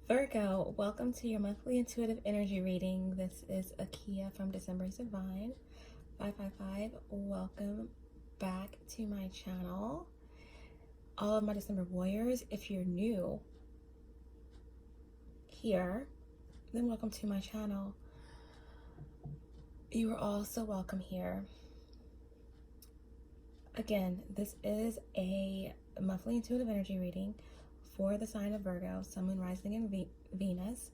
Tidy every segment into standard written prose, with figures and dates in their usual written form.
Virgo, welcome to your monthly intuitive energy reading. This is Akia from December's Divine 555. Welcome back to my channel. All of my December warriors, if you're new here, then welcome to my channel. You are also welcome here. Again, this is a monthly intuitive energy reading for the sign of Virgo, Sun, Moon, Rising, and Venus.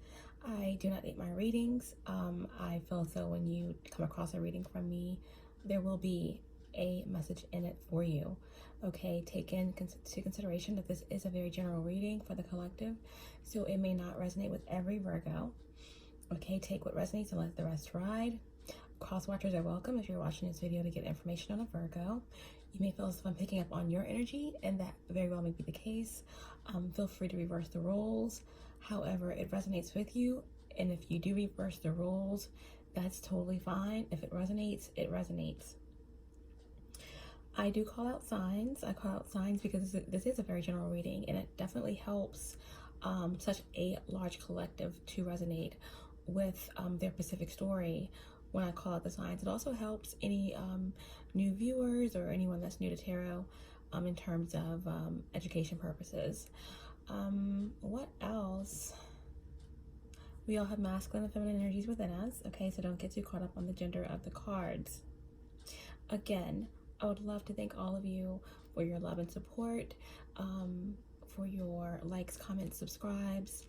I do not need my readings. I feel so when you come across a reading from me, there will be a message in it for you. Okay, take into consideration that this is a very general reading for the collective, so it may not resonate with every Virgo. Okay, take what resonates and let the rest ride. Cross watchers are welcome if you're watching this video to get information on a Virgo. You may feel as if I'm picking up on your energy, and that very well may be the case. Feel free to reverse the roles however it resonates with you, and if you do reverse the roles, that's totally fine. If it resonates, it resonates. I do call out signs. I call out signs because this is a very general reading, and it definitely helps such a large collective to resonate with their specific story. When I call out the signs, it also helps any new viewers or anyone that's new to tarot in terms of education purposes. What else? We all have masculine and feminine energies within us, okay? So don't get too caught up on the gender of the cards. Again, I would love to thank all of you for your love and support, for your likes, comments, subscribes,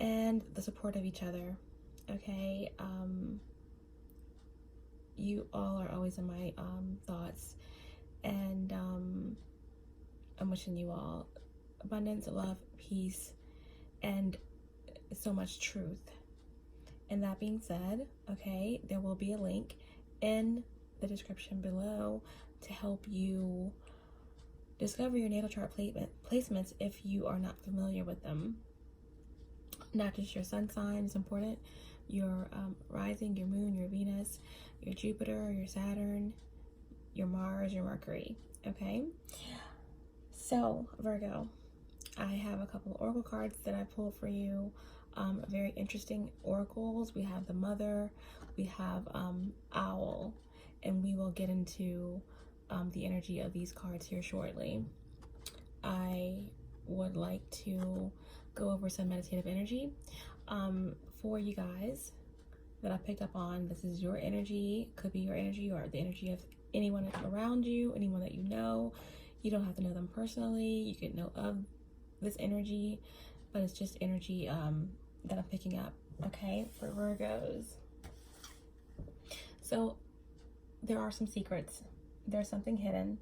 and the support of each other. Okay, you all are always in my thoughts, and I'm wishing you all abundance, love, peace, and so much truth. And that being said, okay, there will be a link in the description below to help you discover your natal chart placements if you are not familiar with them. Not just your sun sign is important, your rising, your moon, your Venus, your Jupiter, your Saturn, your Mars, your Mercury. Okay, so Virgo, I have a couple of oracle cards that I pulled for you. Very interesting oracles. We have the Mother, we have Owl, and we will get into the energy of these cards here shortly. I would like to go over some meditative energy for you guys that I picked up on. This is your energy, could be your energy or the energy of anyone around you, anyone that you know. You don't have to know them personally. You could know of this energy, but it's just energy that I'm picking up, okay, for Virgos. So there are some secrets. There's something hidden.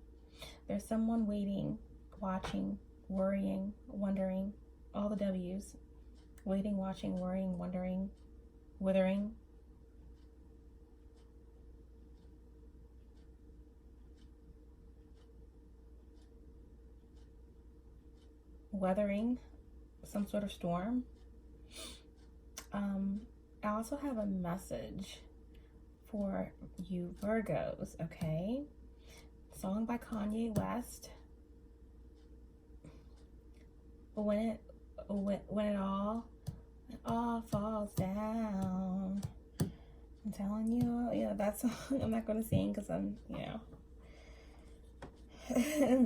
There's someone waiting, watching, worrying, wondering, all the W's. Waiting, watching, worrying, wondering, withering. Weathering some sort of storm. I also have a message for you Virgos, okay? Song by Kanye West. When it all falls down. I'm telling you, yeah, that song I'm not gonna sing because I'm,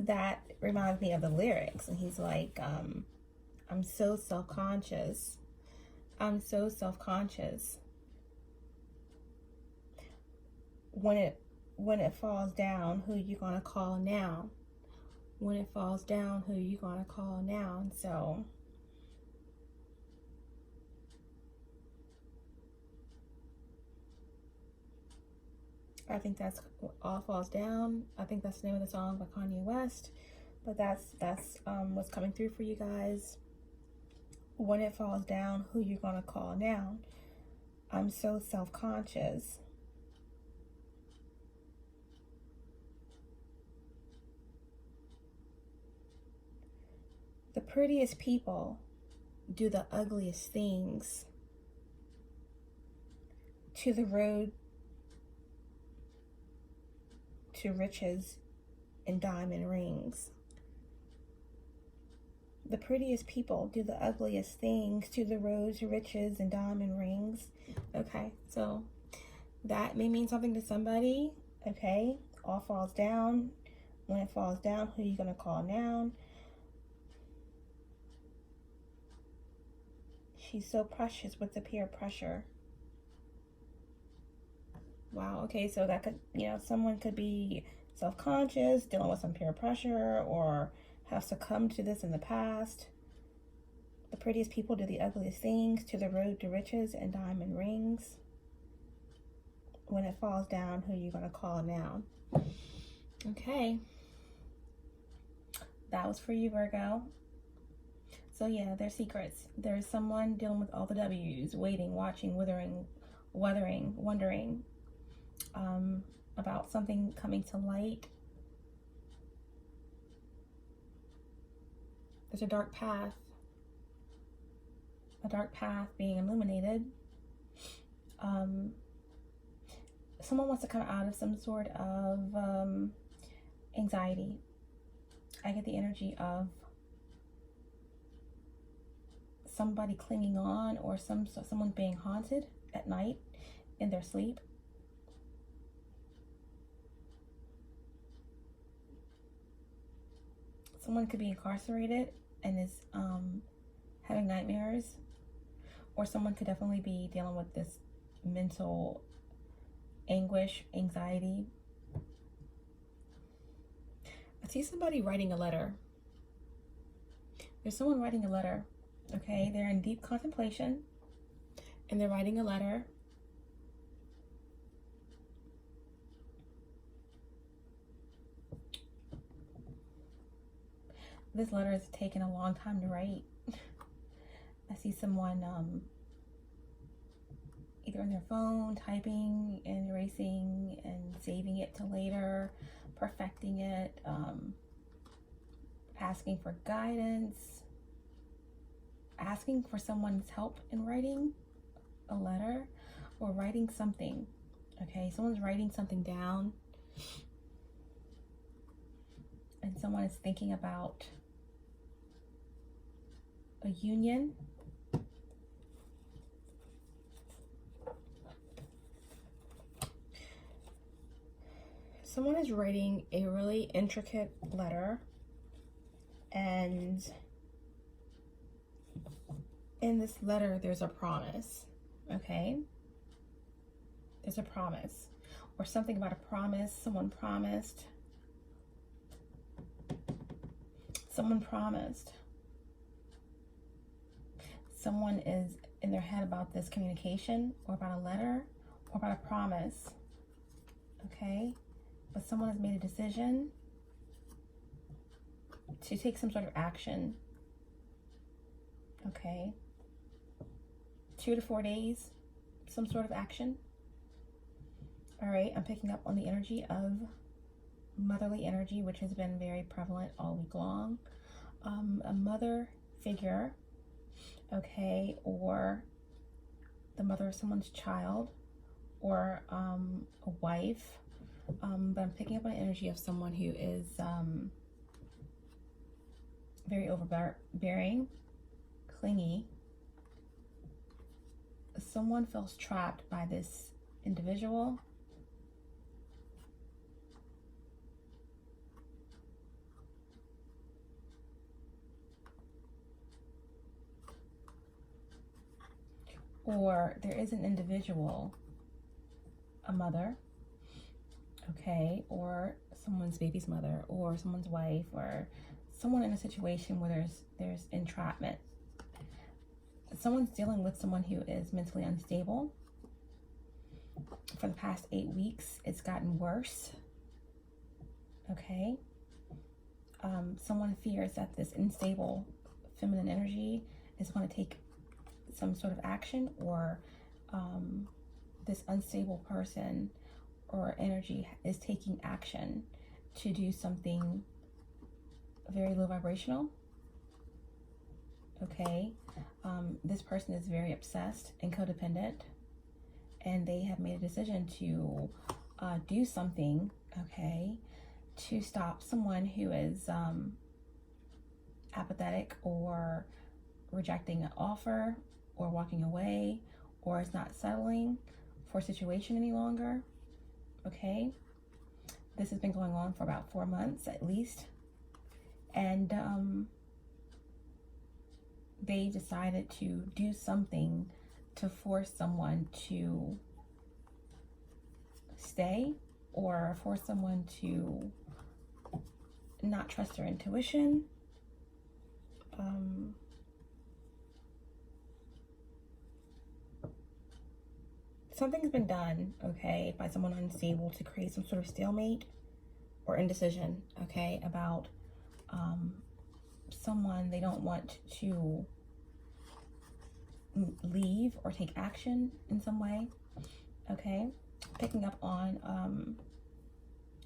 that reminds me of the lyrics, and he's like, I'm so self-conscious. I'm so self-conscious. When it falls down, who you gonna call now? When it falls down, who you gonna call now? And so I think that's All Falls Down. I think that's the name of the song by Kanye West. But that's what's coming through for you guys. When it falls down, who you gonna call now? I'm so self-conscious. The prettiest people do the ugliest things. To the road to riches and diamond rings. The prettiest people do the ugliest things to the road to riches and diamond rings. Okay, so that may mean something to somebody. Okay, all falls down. When it falls down, who are you going to call now? She's so precious with the peer pressure. Wow, okay, so that could, someone could be self-conscious, dealing with some peer pressure, or have succumbed to this in the past. The prettiest people do the ugliest things to the road to riches and diamond rings. When it falls down, who are you going to call now? Okay. That was for you, Virgo. So yeah, there's secrets. There's someone dealing with all the W's, waiting, watching, wondering about something coming to light. There's a dark path being illuminated. Someone wants to come out of some sort of anxiety. I get the energy of somebody clinging on, or someone being haunted at night in their sleep. Someone could be incarcerated and is having nightmares, or someone could definitely be dealing with this mental anguish, anxiety. I see somebody writing a letter. There's someone writing a letter. Okay, they're in deep contemplation and they're writing a letter. This letter has taken a long time to write. I see someone either on their phone, typing and erasing and saving it to later, perfecting it, asking for guidance, asking for someone's help in writing a letter or writing something. Okay, someone's writing something down, and someone is thinking about a union. Someone is writing a really intricate letter, and in this letter there's a promise. Okay, there's a promise, or something about a promise. Someone promised. Someone is in their head about this communication, or about a letter, or about a promise. Okay, but someone has made a decision to take some sort of action. Okay, 2 to 4 days, some sort of action. All right, I'm picking up on the energy of motherly energy, which has been very prevalent all week long. A mother figure, okay, or the mother of someone's child, or a wife. But I'm picking up on the energy of someone who is very overbearing, clingy. Someone feels trapped by this individual. Or there is an individual, a mother, okay, or someone's baby's mother, or someone's wife, or someone in a situation where there's entrapment. Someone's dealing with someone who is mentally unstable. For the past 8 weeks, it's gotten worse. Okay. Someone fears that this unstable feminine energy is going to take some sort of action, or this unstable person or energy is taking action to do something very low vibrational. Okay, this person is very obsessed and codependent, and they have made a decision to do something, okay, to stop someone who is apathetic or rejecting an offer or walking away, or is not settling for a situation any longer. Okay, this has been going on for about 4 months at least, and they decided to do something to force someone to stay, or force someone to not trust their intuition. Something's been done, okay, by someone unstable to create some sort of stalemate or indecision, okay, about someone they don't want to leave or take action in some way, okay. Picking up on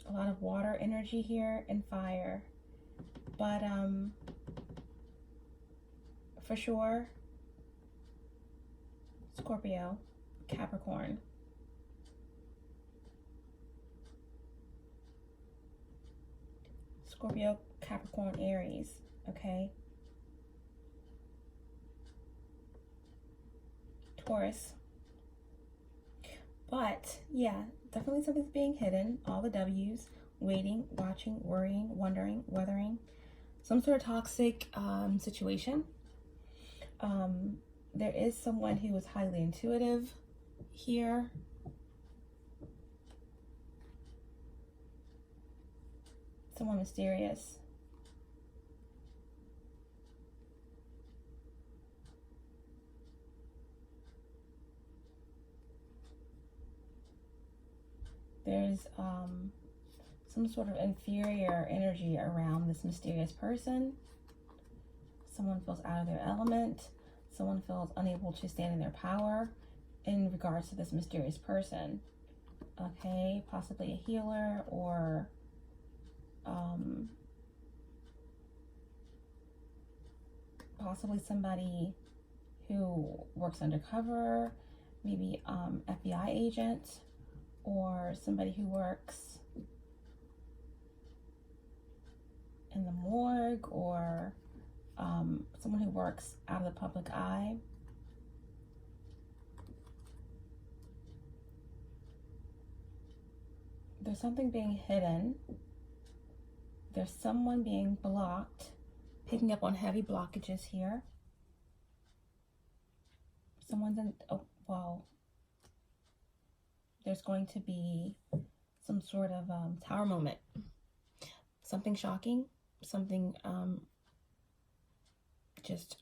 a lot of water energy here and fire, but for sure, Scorpio, Capricorn, Scorpio, Capricorn, Aries, okay, Taurus. But yeah, definitely something's being hidden. All the W's: waiting, watching, worrying, wondering, weathering, some sort of toxic situation. There is someone who is highly intuitive here. Someone mysterious. There's some sort of inferior energy around this mysterious person. Someone feels out of their element. Someone feels unable to stand in their power in regards to this mysterious person. Okay, possibly a healer, or possibly somebody who works undercover, maybe FBI agent, or somebody who works in the morgue, or someone who works out of the public eye. There's something being hidden. There's someone being blocked. Picking up on heavy blockages here. Someone's in, oh, well, there's going to be some sort of tower moment. Something shocking, something just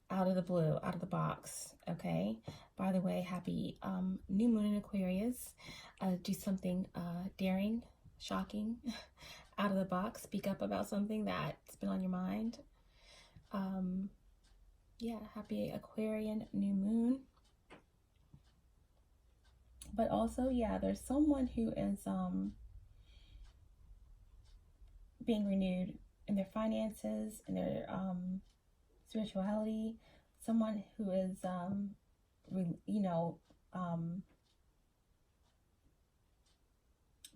out of the blue, out of the box, okay? By the way, happy new moon in Aquarius. Do something daring, shocking, out of the box. Speak up about something that's been on your mind. Yeah, happy Aquarian new moon. But also, yeah, there's someone who is being renewed in their finances, in their spirituality. Someone who is,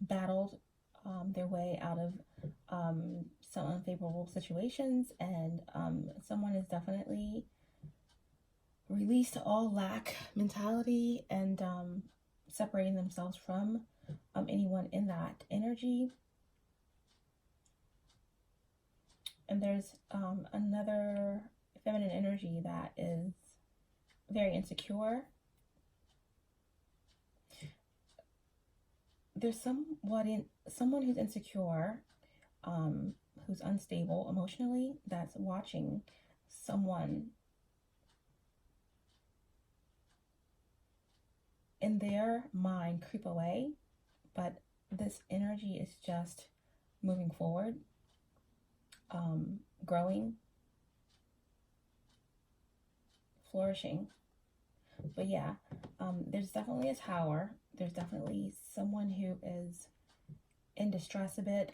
battled their way out of some unfavorable situations, and someone is definitely released all lack mentality and separating themselves from anyone in that energy. And there's another feminine energy that is very insecure. There's someone who's insecure, who's unstable emotionally, that's watching someone in their mind creep away, but this energy is just moving forward, growing, flourishing. But yeah, there's definitely a tower. There's definitely someone who is in distress a bit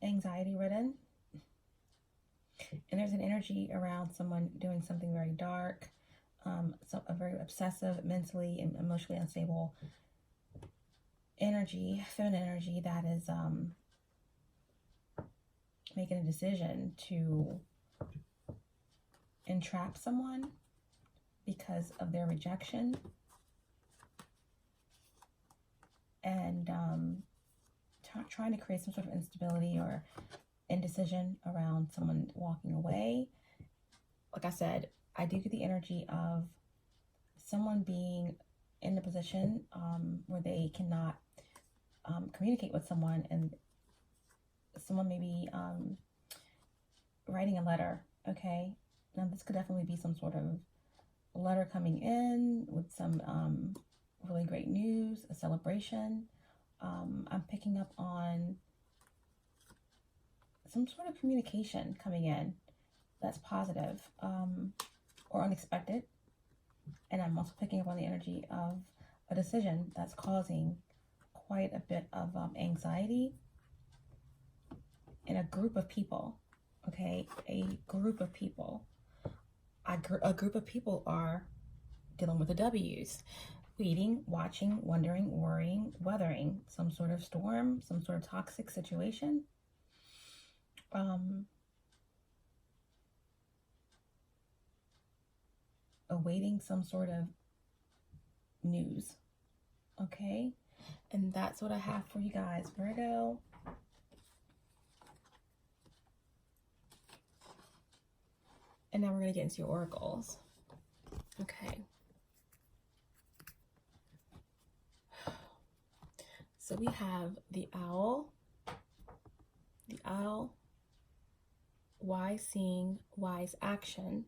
anxiety ridden. And there's an energy around someone doing something very dark, a very obsessive, mentally and emotionally unstable energy, feminine energy that is making a decision to entrap someone because of their rejection, and trying to create some sort of instability or indecision around someone walking away. Like I said, I do get the energy of someone being in the position where they cannot communicate with someone, and someone may be writing a letter, okay? Now this could definitely be some sort of letter coming in with some really great news, a celebration. I'm picking up on some sort of communication coming in that's positive or unexpected. And I'm also picking up on the energy of a decision that's causing quite a bit of anxiety in a group of people, okay? A group of people. A group of people are dealing with the W's. Waiting, watching, wondering, worrying, weathering some sort of storm, some sort of toxic situation. Awaiting some sort of news, okay? And that's what I have for you guys, Virgo. And now we're going to get into your oracles. Okay. So we have the owl, wise seeing, wise action,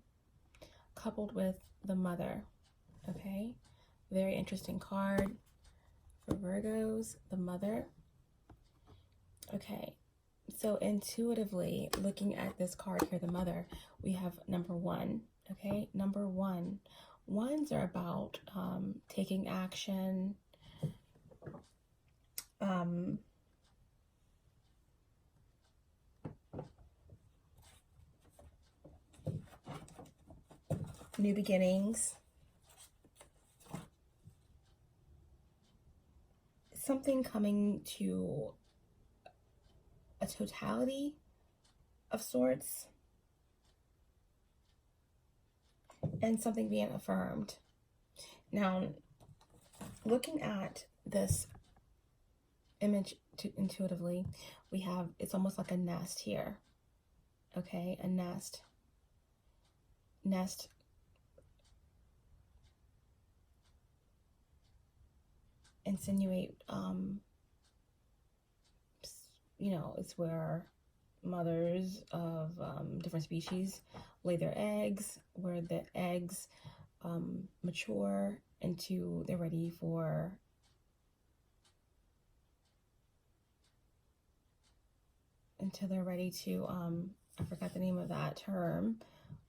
coupled with the mother, okay? Very interesting card for Virgos, the mother. Okay, so intuitively, looking at this card here, the mother, we have number one, okay? Number one. Ones are about taking action, new beginnings, something coming to a totality of sorts, and something being affirmed. Now, looking at this image intuitively, we have, it's almost like a nest here, okay? A nest insinuate, you know, it's where mothers of different species lay their eggs, where the eggs mature into, they're ready for until they're ready to I forgot the name of that term,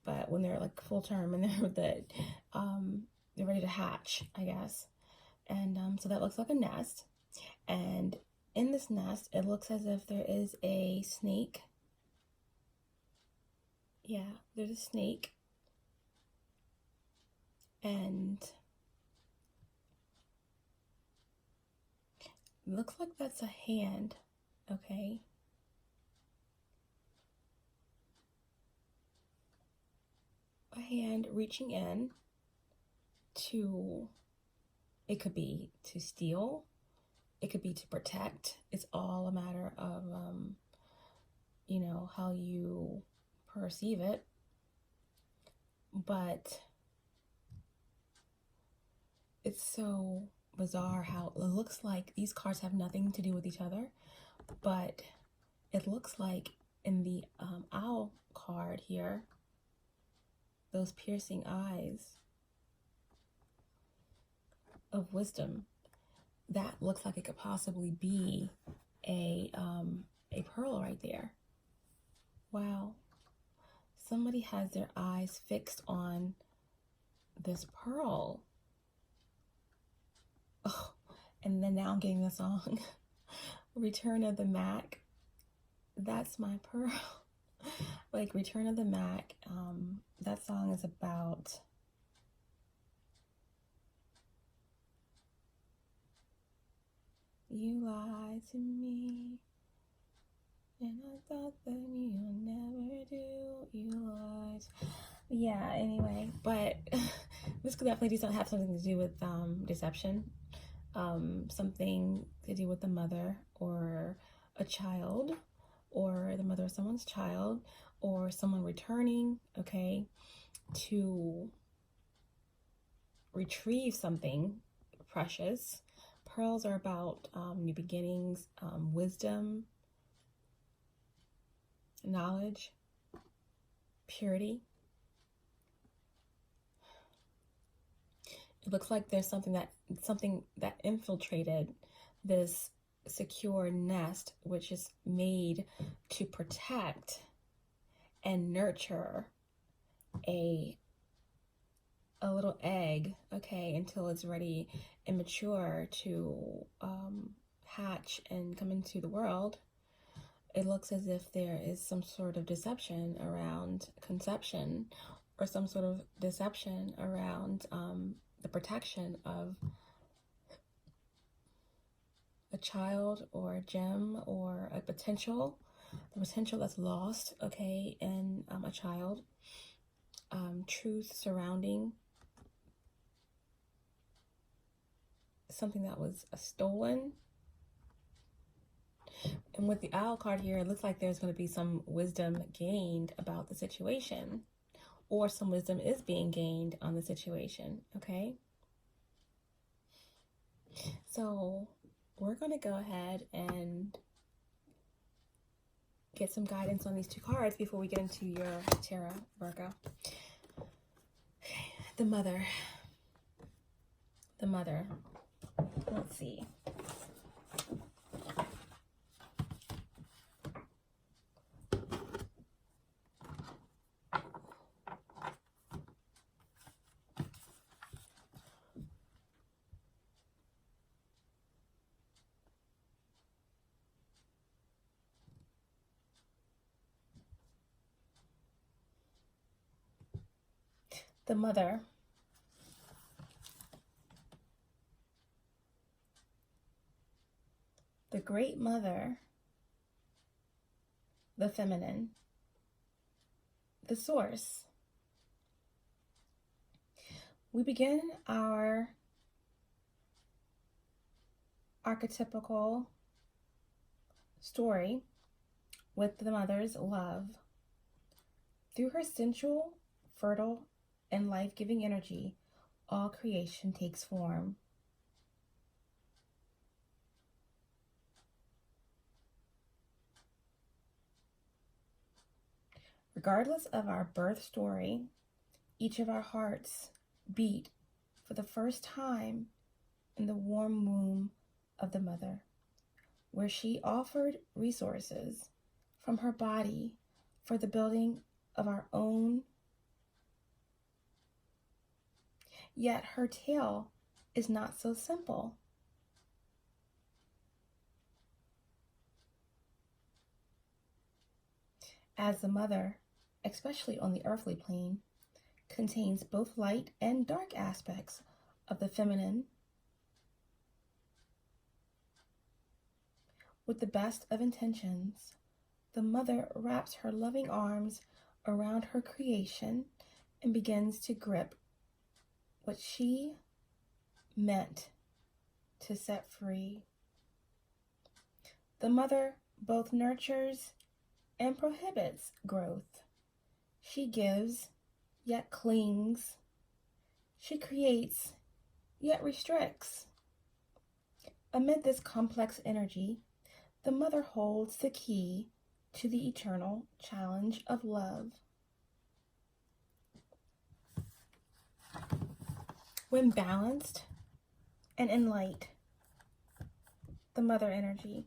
but when they're like full term and they're ready to hatch, I guess. And so that looks like a nest, and in this nest it looks as if there is a snake. Yeah, there's a snake, and it looks like that's a hand, okay? A hand reaching in to, it could be to steal, it could be to protect. It's all a matter of, you know, how you perceive it. But it's so bizarre how it looks like these cards have nothing to do with each other, but it looks like in the owl card here, those piercing eyes of wisdom, that looks like it could possibly be a pearl right there. Wow. Somebody has their eyes fixed on this pearl. Oh, and then now I'm getting the song Return of the Mac. That's my pearl. Like Return of the Mac, that song is about you lied to me and I thought that you Yeah, anyway, but this could definitely have something to do with deception, something to do with the mother or a child, or the mother of someone's child, or someone returning, okay, to retrieve something precious. Pearls are about new beginnings, wisdom, knowledge, purity. It looks like there's something that infiltrated this secure nest, which is made to protect and nurture a little egg, okay, until it's ready and mature to hatch and come into the world. It looks as if there is some sort of deception around conception, or some sort of deception around the protection of a child or a gem, or the potential that's lost, okay, in a child. Truth surrounding something that was stolen. And with the Owl card here, it looks like there's going to be some wisdom gained about the situation, or some wisdom is being gained on the situation, okay? So we're going to go ahead and get some guidance on these two cards before we get into your tarot, Virgo. Okay, the mother. The mother. Let's see. The mother. The great mother. The feminine. The source. We begin our archetypical story with the mother's love. Through her sensual, fertile, and life-giving energy, all creation takes form. Regardless of our birth story, each of our hearts beat for the first time in the warm womb of the mother, where she offered resources from her body for the building of our own. Yet her tale is not so simple. As the mother, especially on the earthly plane, contains both light and dark aspects of the feminine. With the best of intentions, the mother wraps her loving arms around her creation and begins to grip what she meant to set free. The mother both nurtures and prohibits growth. She gives, yet clings. She creates, yet restricts. Amid this complex energy, the mother holds the key to the eternal challenge of love. When balanced and in light, the mother energy,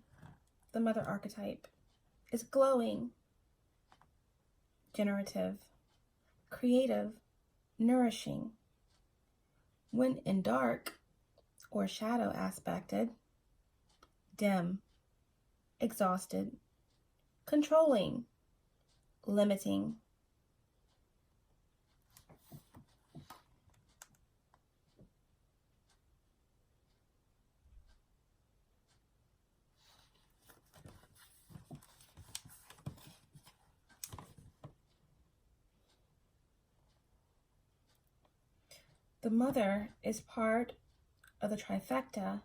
the mother archetype, is glowing, generative, creative, nourishing. When in dark or shadow aspected, dim, exhausted, controlling, limiting. The mother is part of the trifecta,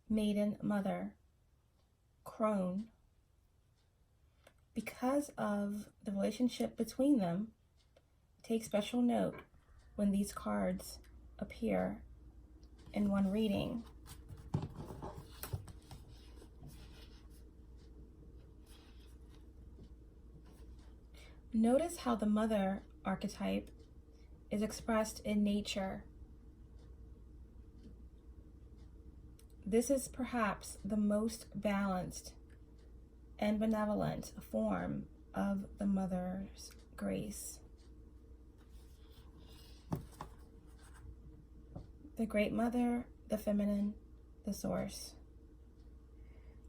maiden, mother, crone. Because of the relationship between them, take special note when these cards appear in one reading. Notice how the mother archetype is expressed in nature. This is perhaps the most balanced and benevolent form of the mother's grace. The Great Mother, the feminine, the source.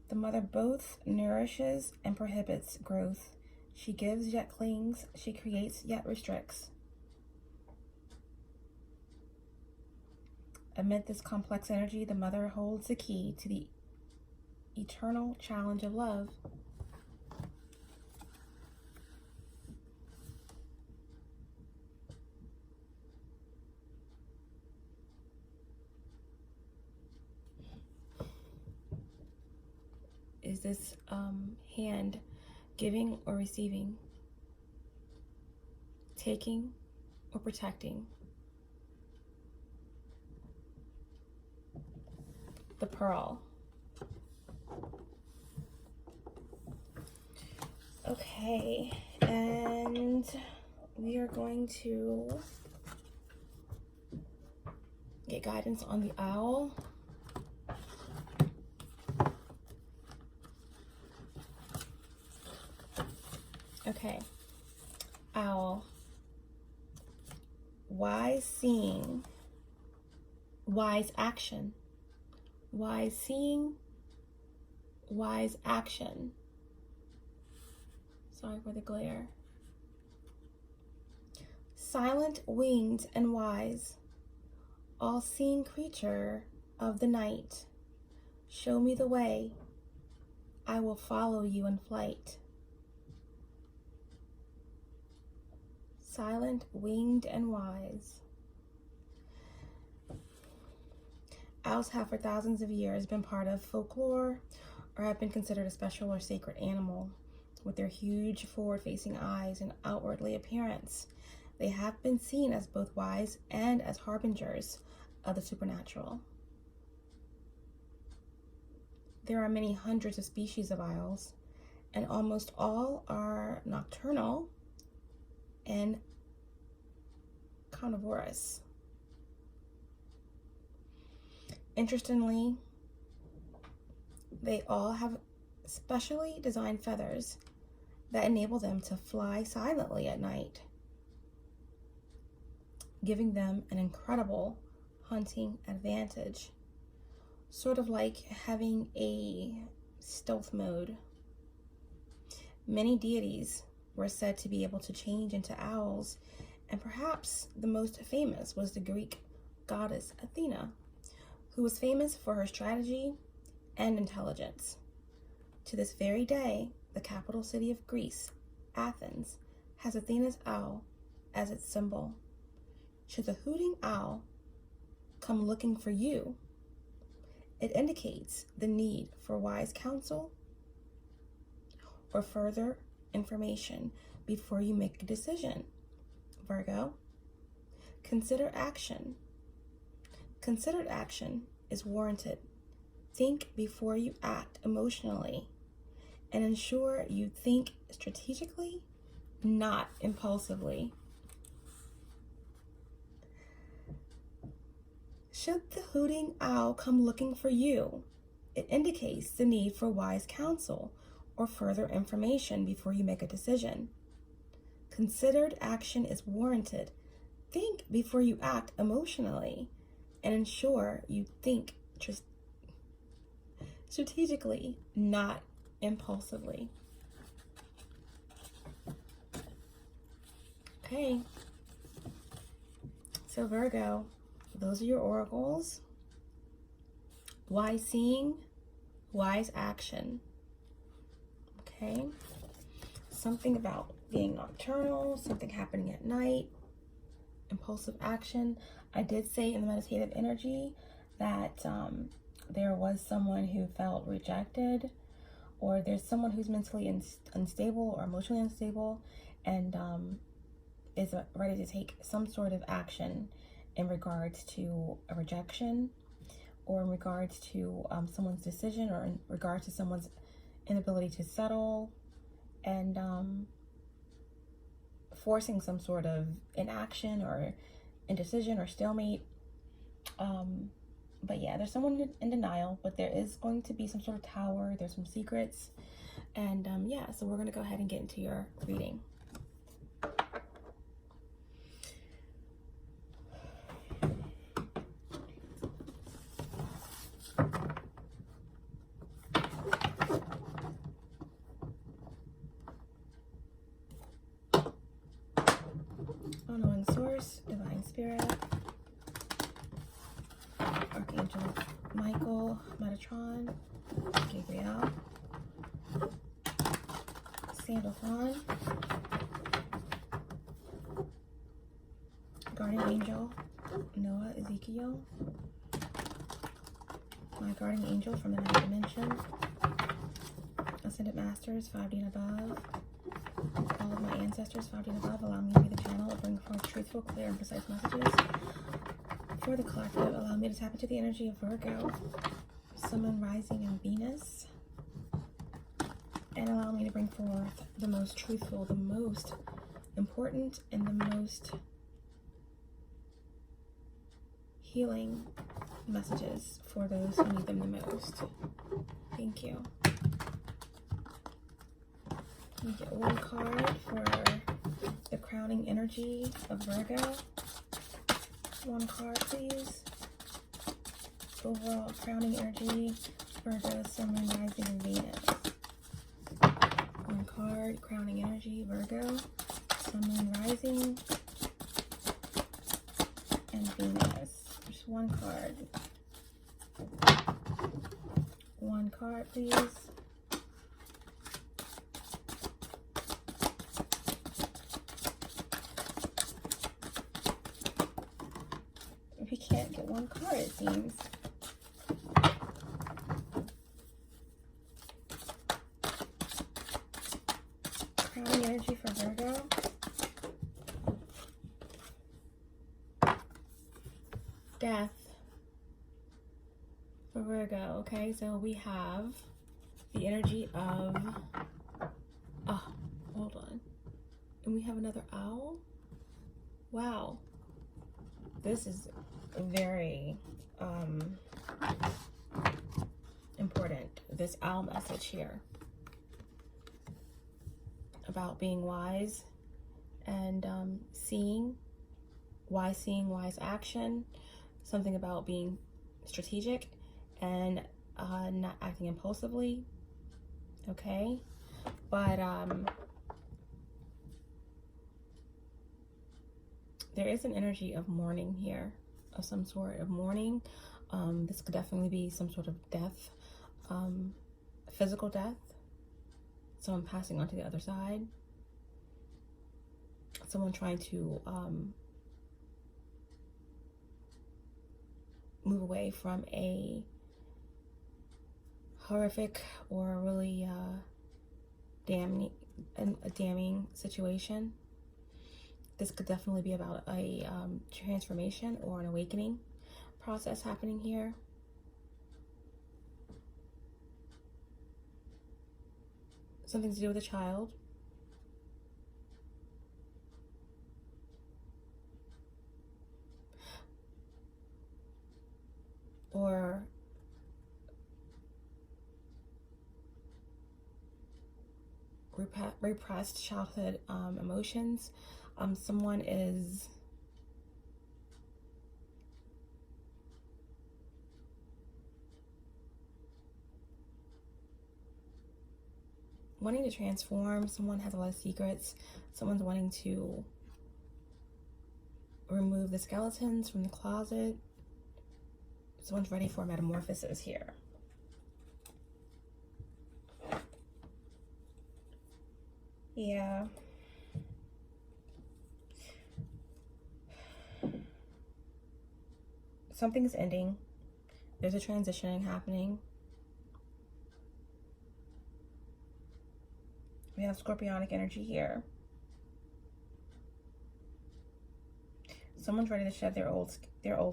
The mother both nourishes and prohibits growth. She gives yet clings. She creates yet restricts. Amid this complex energy, the mother holds the key to the eternal challenge of love. Is this hand giving or receiving? Taking or protecting? The pearl. Okay, and we are going to get guidance on the owl. Okay, owl. Wise seeing, wise action. Wise seeing, wise action. Sorry for the glare. Silent, winged, and wise, all-seeing creature of the night. Show me the way. I will follow you in flight. Silent, winged, and wise. Owls have for thousands of years been part of folklore or have been considered a special or sacred animal. With their huge forward-facing eyes and outwardly appearance, they have been seen as both wise and as harbingers of the supernatural. There are many hundreds of species of owls, and almost all are nocturnal and carnivorous. Interestingly, they all have specially designed feathers that enable them to fly silently at night, giving them an incredible hunting advantage, sort of like having a stealth mode. Many deities were said to be able to change into owls, and perhaps the most famous was the Greek goddess Athena, who was famous for her strategy and intelligence. To this very day, the capital city of Greece, Athens, has Athena's owl as its symbol. Should the hooting owl come looking for you, it indicates the need for wise counsel or further information before you make a decision. Virgo, consider action. Considered action is warranted. Think before you act emotionally, and ensure you think strategically, not impulsively. Should the hooting owl come looking for you, it indicates the need for wise counsel or further information before you make a decision. Considered action is warranted. Think before you act emotionally, and ensure you think strategically, not impulsively. Okay, so Virgo, those are your oracles. Wise seeing, wise action. Okay, something about being nocturnal, something happening at night. impulsive action. I did say in the meditative energy that there was someone who felt rejected, or there's someone who's mentally unstable or emotionally unstable, and is ready to take some sort of action in regards to a rejection, or in regards to someone's decision, or in regards to someone's inability to settle, and forcing some sort of inaction or indecision or stalemate. But yeah, there's someone in denial, but there is going to be some sort of tower. There's some secrets. And yeah, so we're going to go ahead and get into your reading. Unknowing source, divine spirit, Archangel Michael, Metatron, Gabriel, Sandalphon, Guardian Angel, Noah, Ezekiel, my guardian angel from the ninth dimension, Ascended Masters, 5D and above, all of my ancestors, 5D and above, allow me to be the channel and bring forth truthful, clear, and precise messages. For the collective, allow me to tap into the energy of Virgo, Sun, Moon, Rising, and Venus, and allow me to bring forth the most truthful, the most important, and the most healing messages for those who need them the most. Thank you. You get one card for the crowning energy of Virgo. One card, please. Overall crowning energy, Virgo, Sun, Moon, Rising, and Venus. One card, crowning energy, Virgo, Sun, Moon, Rising, and Venus. Just one card. One card, please. We can't get one card, it seems. Crowning energy for Virgo. Death for Virgo. Okay, so we have the energy of, hold on. And we have another owl. Wow. This is very important, this owl message here about being wise and seeing wise action, something about being strategic and not acting impulsively. Okay, but there is an energy of mourning here, of some sort of mourning. This could definitely be some sort of death, physical death, someone passing on to the other side, someone trying to move away from a horrific or really damning situation. This could definitely be about a transformation or an awakening process happening here. Something to do with a child. Or repressed childhood emotions. Someone is wanting to transform. Someone has a lot of secrets. Someone's wanting to remove the skeletons from the closet. Someone's ready for metamorphosis here. Yeah. something's ending. There's a transitioning happening. We have Scorpionic energy here. Someone's ready to shed their old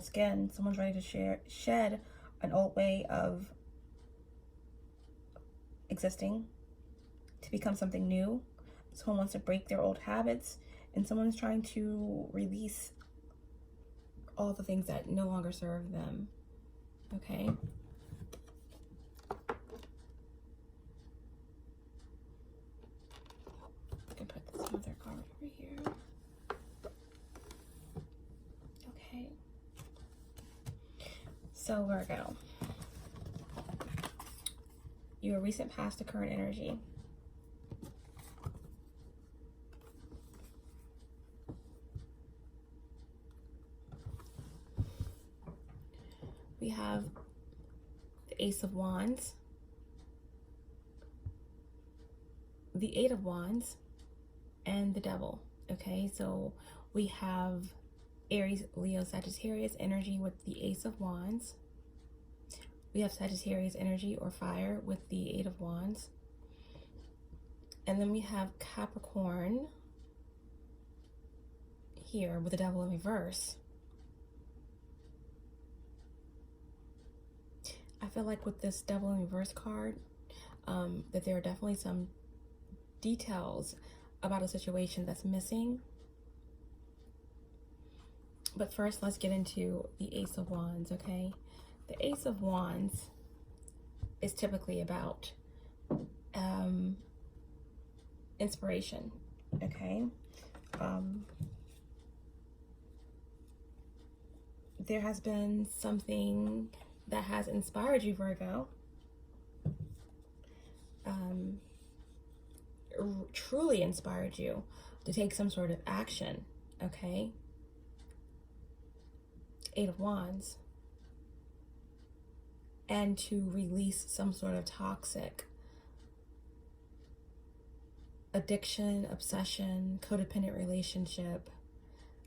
skin. Someone's ready to shed an old way of existing to become something new. Someone wants to break their old habits, and someone's trying to release all the things that no longer serve them. Okay? I can put this other card over here. Okay. So Virgo, your recent past to current energy. We have the Ace of Wands, the Eight of Wands, and the Devil. Okay, so we have Aries, Leo, Sagittarius energy with the Ace of Wands. We have Sagittarius energy or fire with the Eight of Wands. And then we have Capricorn here with the Devil in reverse. I feel like with this Devil in reverse card, that there are definitely some details about a situation that's missing. But first, let's get into the Ace of Wands, okay? The Ace of Wands is typically about inspiration, okay? There has been something that has inspired you, Virgo. Truly inspired you to take some sort of action, okay? Eight of Wands. And to release some sort of toxic addiction, obsession, codependent relationship.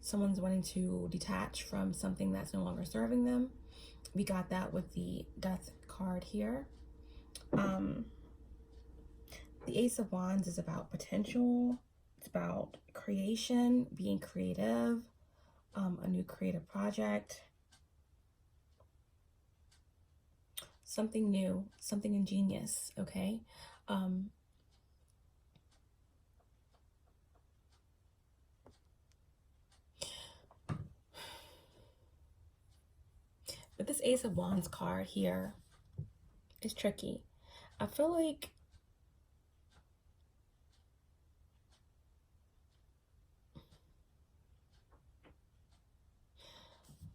Someone's wanting to detach from something that's no longer serving them. We got that with the Death card here. The Ace of Wands is about potential. It's about creation, being creative, a new creative project, something new, something ingenious, okay? But this Ace of Wands card here is tricky. I feel like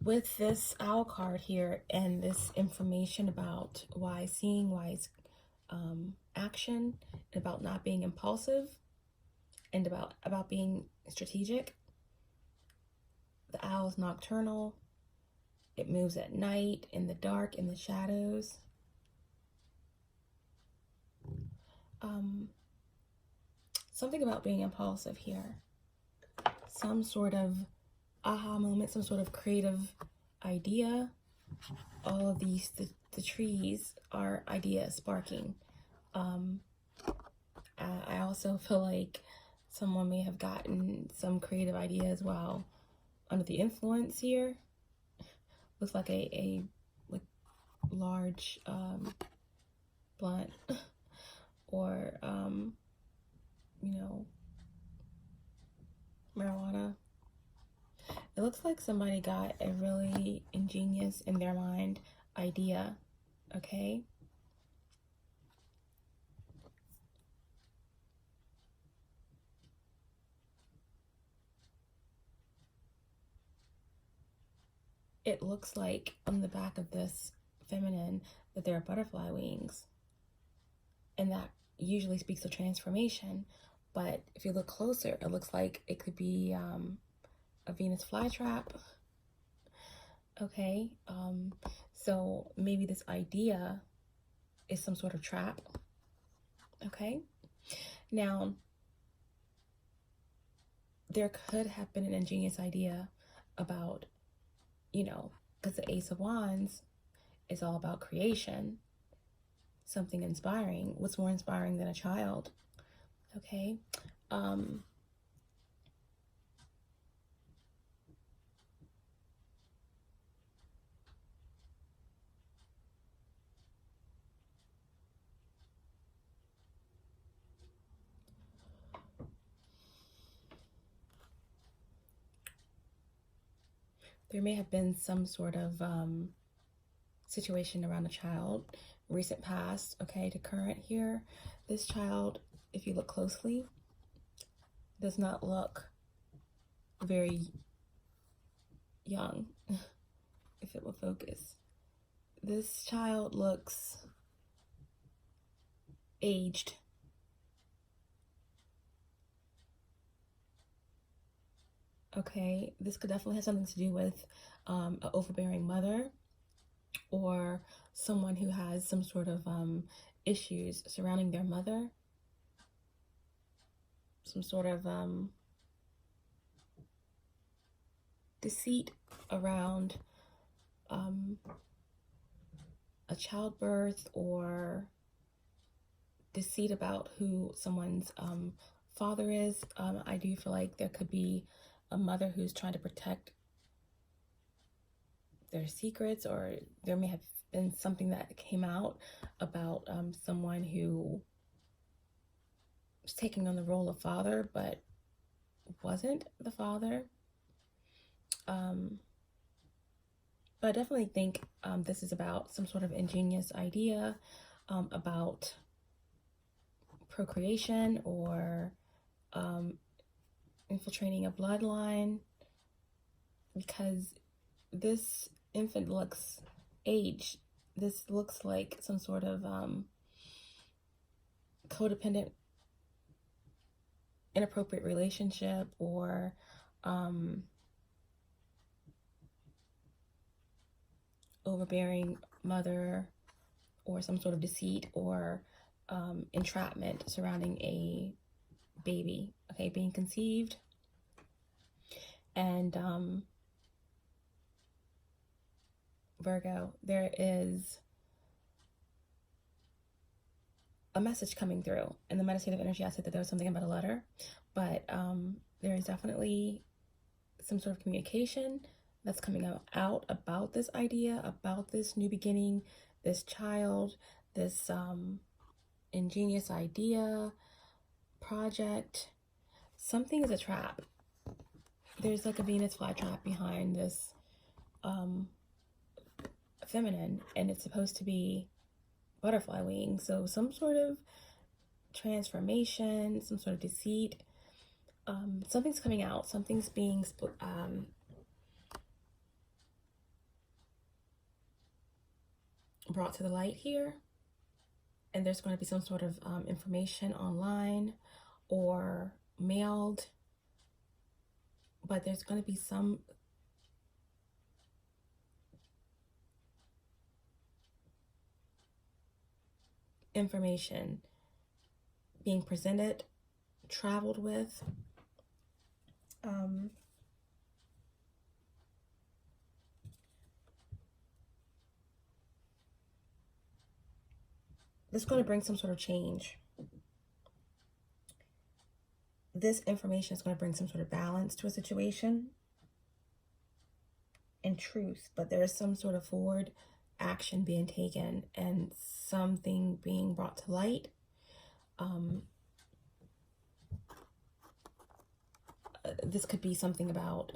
with this Owl card here and this information about wise seeing, wise action, about not being impulsive, and about being strategic. The owl is nocturnal. It moves at night, in the dark, in the shadows. Something about being impulsive here. Some sort of aha moment, some sort of creative idea. All of these, the trees are ideas sparking. I also feel like someone may have gotten some creative ideas while under the influence here. Looks like a like large blunt or you know, marijuana. It looks like somebody got a really ingenious, in their mind, idea, okay? It looks like on the back of this feminine that there are butterfly wings, and that usually speaks of transformation. But if you look closer, it looks like it could be a Venus flytrap. Okay, so maybe this idea is some sort of trap. Okay, now there could have been an ingenious idea about, you know, because the Ace of Wands is all about creation, something inspiring. What's more inspiring than a child? Okay. There may have been some sort of situation around a child, recent past, okay, to current here. This child, if you look closely, does not look very young, if it will focus. This child looks aged. Okay, this could definitely have something to do with an overbearing mother, or someone who has some sort of issues surrounding their mother, some sort of deceit around a childbirth, or deceit about who someone's father is. I do feel like there could be a mother who's trying to protect their secrets, or there may have been something that came out about someone who was taking on the role of father but wasn't the father. But I definitely think this is about some sort of ingenious idea about procreation, or infiltrating a bloodline, because this infant looks aged. This looks like some sort of codependent, inappropriate relationship, or overbearing mother, or some sort of deceit or entrapment surrounding a baby, okay, being conceived. And Virgo, there is a message coming through. In the meditative energy, I said that there was something about a letter, but there is definitely some sort of communication that's coming out about this idea, about this new beginning, this child, this ingenious idea, project. Something is a trap. There's like a Venus flytrap behind this feminine, and it's supposed to be butterfly wings. So some sort of transformation, some sort of deceit. Something's coming out. Something's being brought to the light here, and there's going to be some sort of information online or mailed, but there's going to be some information being presented, traveled with. This is going to bring some sort of change. This information is going to bring some sort of balance to a situation and truth, but there is some sort of forward action being taken and something being brought to light. This could be something about,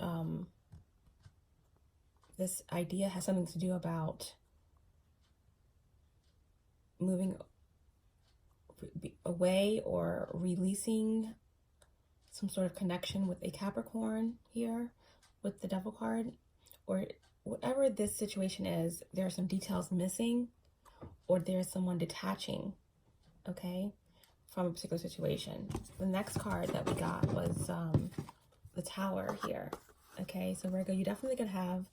this idea has something to do about moving away or releasing some sort of connection with a Capricorn here with the Devil card, or whatever this situation is. There are some details missing, or there's someone detaching, okay, from a particular situation. The next card that we got was the Tower here. Okay, so Virgo, you definitely could have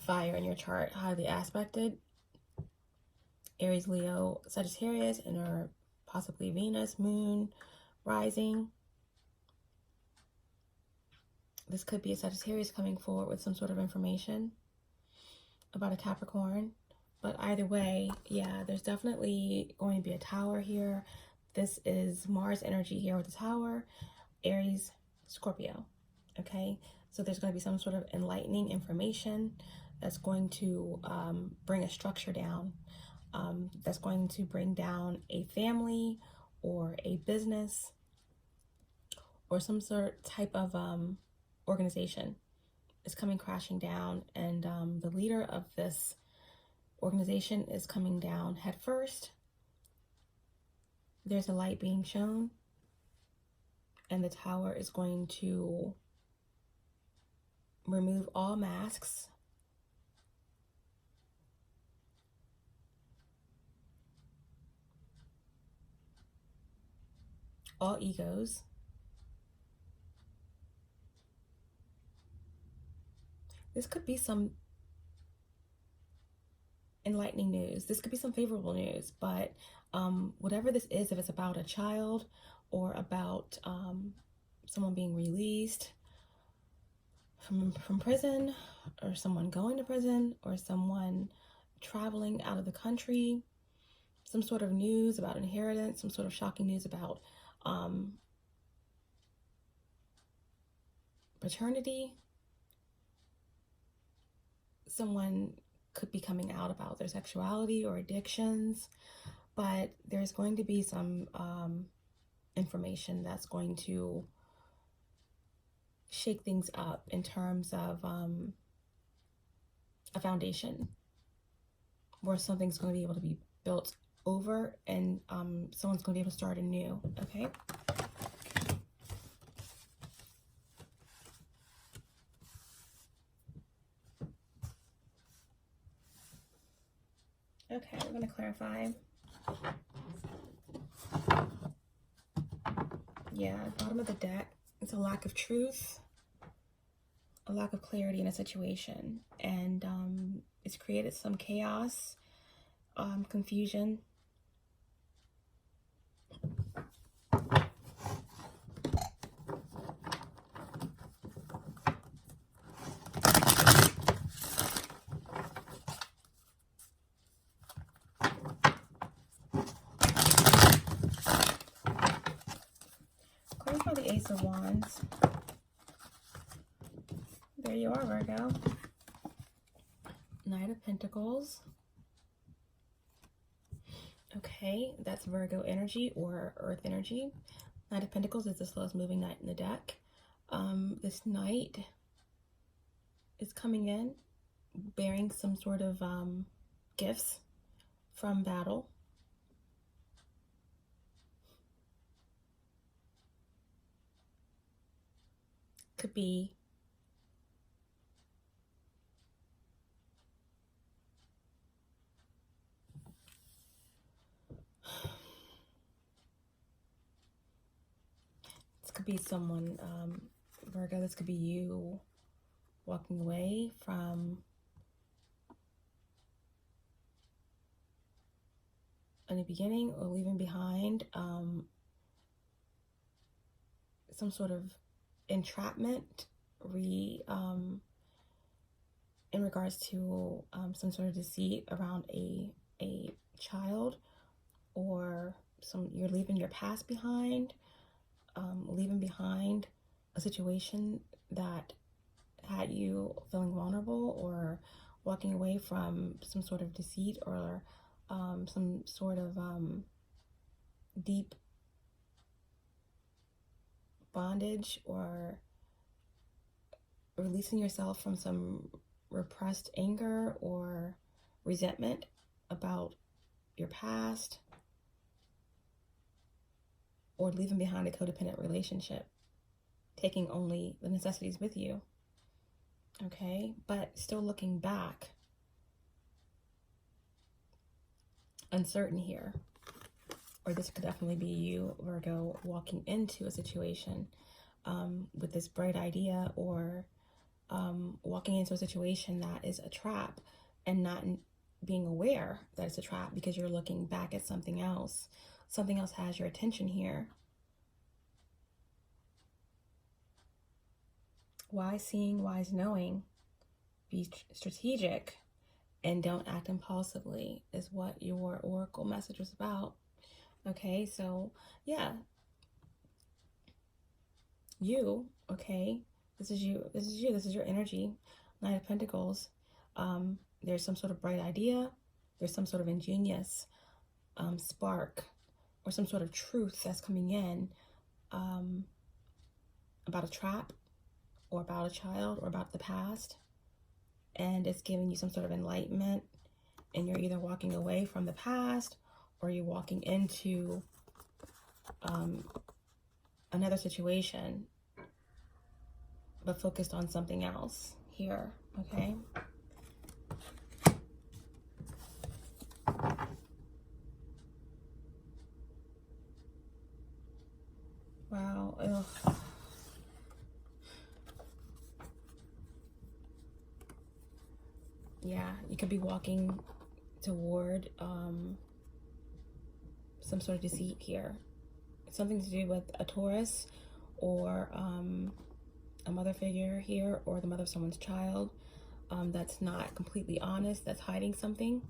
fire in your chart, highly aspected. Aries, Leo, Sagittarius, and or possibly Venus, Moon, rising. This could be a Sagittarius coming forward with some sort of information about a Capricorn. But either way, yeah, there's definitely going to be a tower here. This is Mars energy here with the tower, Aries, Scorpio. Okay, so there's going to be some sort of enlightening information that's going to bring a structure down, that's going to bring down a family or a business or some sort of type of organization is coming crashing down, and the leader of this organization is coming down head first. There's a light being shown, and the tower is going to remove all masks, all egos. This could be some enlightening news. This could be some favorable news, but whatever this is, if it's about a child or about someone being released from prison, or someone going to prison, or someone traveling out of the country, some sort of news about inheritance, some sort of shocking news about paternity. Someone could be coming out about their sexuality or addictions, but there's going to be some information that's going to shake things up in terms of a foundation where something's going to be able to be built over, and someone's going to be able to start anew. Okay. Okay, we're going to clarify. Yeah, bottom of the deck, it's a lack of truth, a lack of clarity in a situation, and it's created some chaos, confusion. For the Ace of Wands. There you are, Virgo. Knight of Pentacles. Okay, that's Virgo energy or Earth energy. Knight of Pentacles is the slowest moving knight in the deck. This knight is coming in bearing some sort of gifts from battle. Could be someone, Virgo, this could be you walking away from a new beginning, or leaving behind some sort of entrapment in regards to some sort of deceit around a child, or you're leaving your past behind, leaving behind a situation that had you feeling vulnerable, or walking away from some sort of deceit, or some sort of deep bondage, or releasing yourself from some repressed anger or resentment about your past, or leaving behind a codependent relationship, taking only the necessities with you. Okay, but still looking back, uncertain here. Or this could definitely be you, Virgo, walking into a situation with this bright idea, or walking into a situation that is a trap, and not being aware that it's a trap because you're looking back at something else. Something else has your attention here. Wise seeing, wise knowing. Be strategic and don't act impulsively is what your oracle message was about. Okay, so yeah, you, okay, this is you, this is you, this is your energy. Knight of Pentacles. There's some sort of bright idea, there's some sort of ingenious spark or some sort of truth that's coming in about a trap or about a child or about the past, and it's giving you some sort of enlightenment, and you're either walking away from the past or you're walking into another situation but focused on something else here, okay? Wow. Ugh. Yeah, you could be walking toward some sort of deceit here. Something to do with a Taurus or a mother figure here, or the mother of someone's child that's not completely honest, that's hiding something.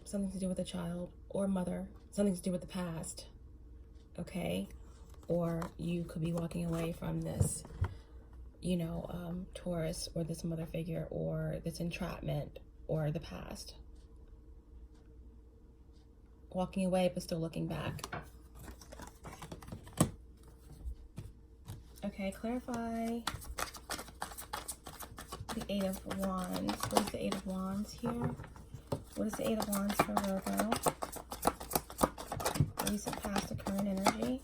Something to do with a child or mother, something to do with the past, okay? Or you could be walking away from this, you know, Taurus or this mother figure or this entrapment or the past. Walking away but still looking back. Okay, clarify the Eight of Wands. What is the Eight of Wands here? What is the Eight of Wands for Virgo? Recent, past, or current energy.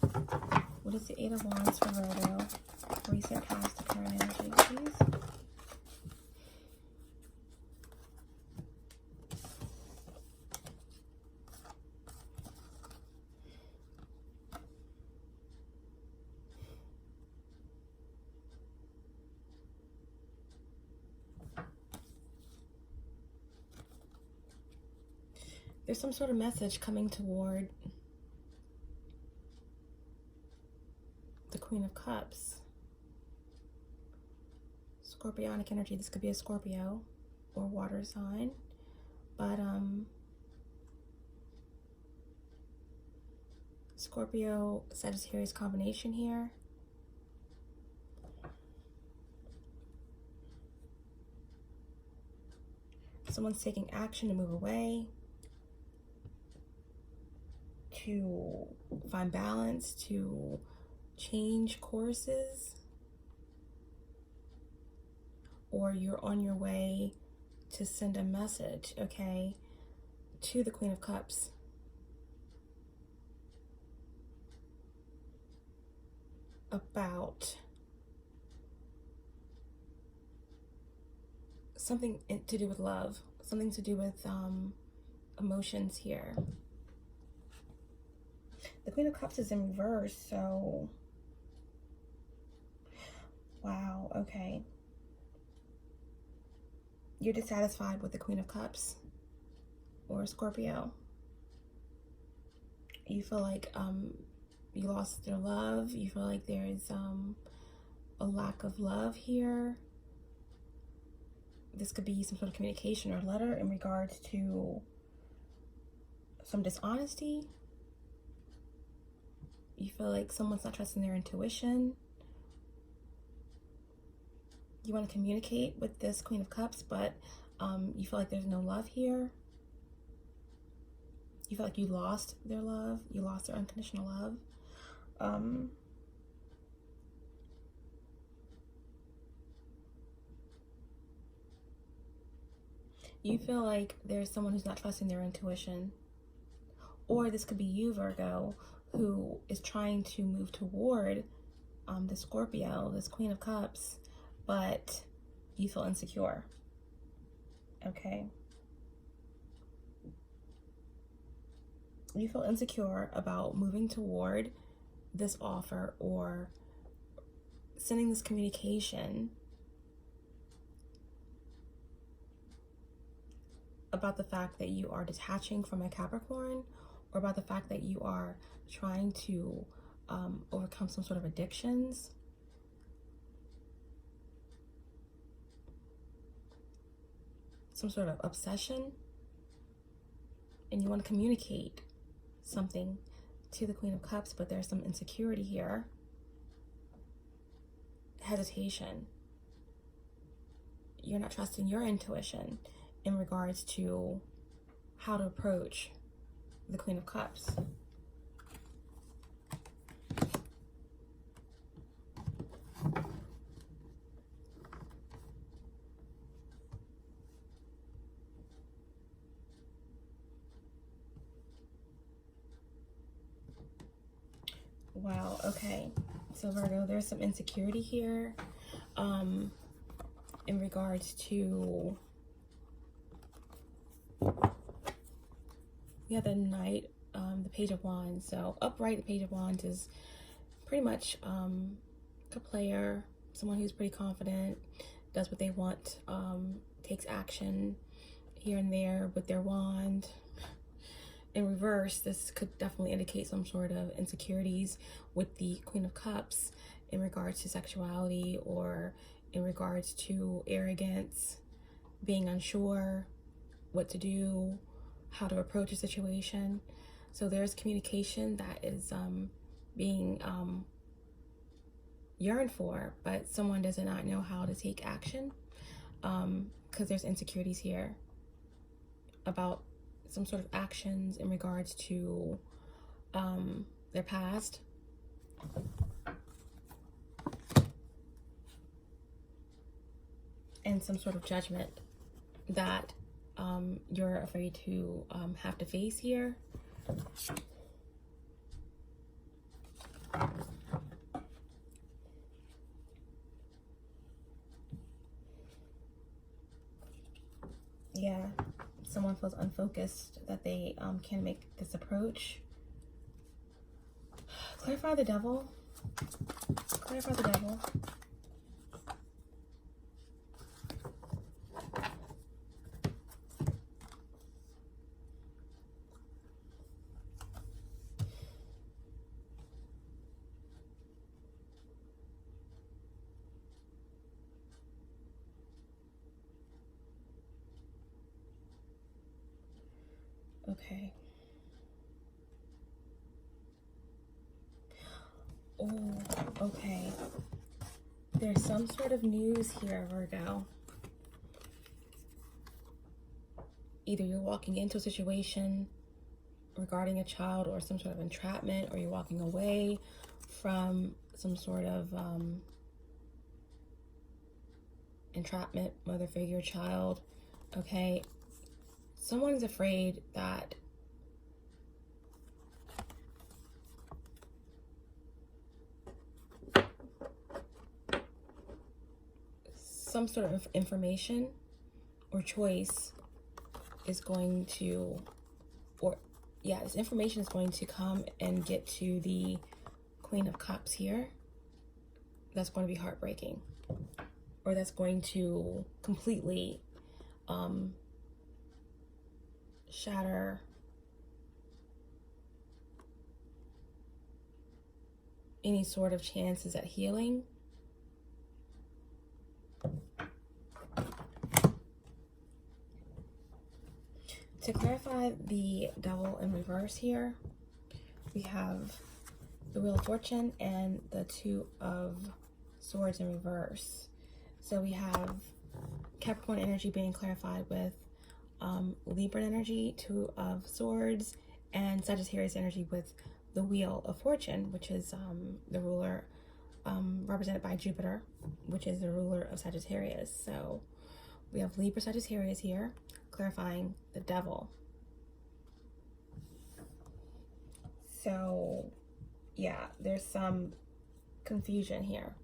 What is the Eight of Wands for Virgo? Recent, past, or current energy, please. There's some sort of message coming toward the Queen of Cups. Scorpionic energy. This could be a Scorpio or water sign. But Scorpio, Sagittarius combination here. Someone's taking action to move away, to find balance, to change courses, or you're on your way to send a message, okay, to the Queen of Cups. About something to do with love, something to do with emotions here. The Queen of Cups is in reverse, so wow, okay. You're dissatisfied with the Queen of Cups or Scorpio. You feel like you lost their love. You feel like there is a lack of love here. This could be some sort of communication or letter in regards to some dishonesty. You feel like someone's not trusting their intuition. You want to communicate with this Queen of Cups, but you feel like there's no love here. You feel like you lost their love. You lost their unconditional love. You feel like there's someone who's not trusting their intuition. Or this could be you, Virgo, who is trying to move toward the Scorpio, this Queen of Cups, but you feel insecure. Okay. You feel insecure about moving toward this offer or sending this communication about the fact that you are detaching from a Capricorn, or about the fact that you are trying to overcome some sort of addictions. some sort of obsession, and you want to communicate something to the Queen of Cups, but there's some insecurity here, hesitation. You're not trusting your intuition in regards to how to approach the Queen of Cups. Wow, okay. So Virgo, there's some insecurity here in regards to, we have the Knight, the Page of Wands. So upright, the Page of Wands is pretty much a player, someone who's pretty confident, does what they want, takes action here and there with their wand. In reverse, this could definitely indicate some sort of insecurities with the Queen of Cups in regards to sexuality or in regards to arrogance, being unsure what to do, how to approach a situation. So there's communication that is being yearned for, but someone does not know how to take action because there's insecurities here about some sort of actions in regards to their past. And some sort of judgment that you're afraid to have to face here. Yeah, someone feels unfocused that they can't make this approach. Clarify the Devil. Clarify the Devil. Okay. Oh, okay. There's some sort of news here, Virgo. Either you're walking into a situation regarding a child or some sort of entrapment, or you're walking away from some sort of entrapment, mother figure, child. Okay. Someone's afraid that some sort of information or choice is going to, this information is going to come and get to the Queen of Cups here. That's going to be heartbreaking, or that's going to completely shatter any sort of chances at healing. To clarify the Devil in reverse here, we have the Wheel of Fortune and the Two of Swords in reverse. So we have Capricorn energy being clarified with Libra energy, Two of Swords, and Sagittarius energy with the Wheel of Fortune, which is the ruler represented by Jupiter, which is the ruler of Sagittarius. So we have Libra Sagittarius here, clarifying the Devil. So yeah, there's some confusion here.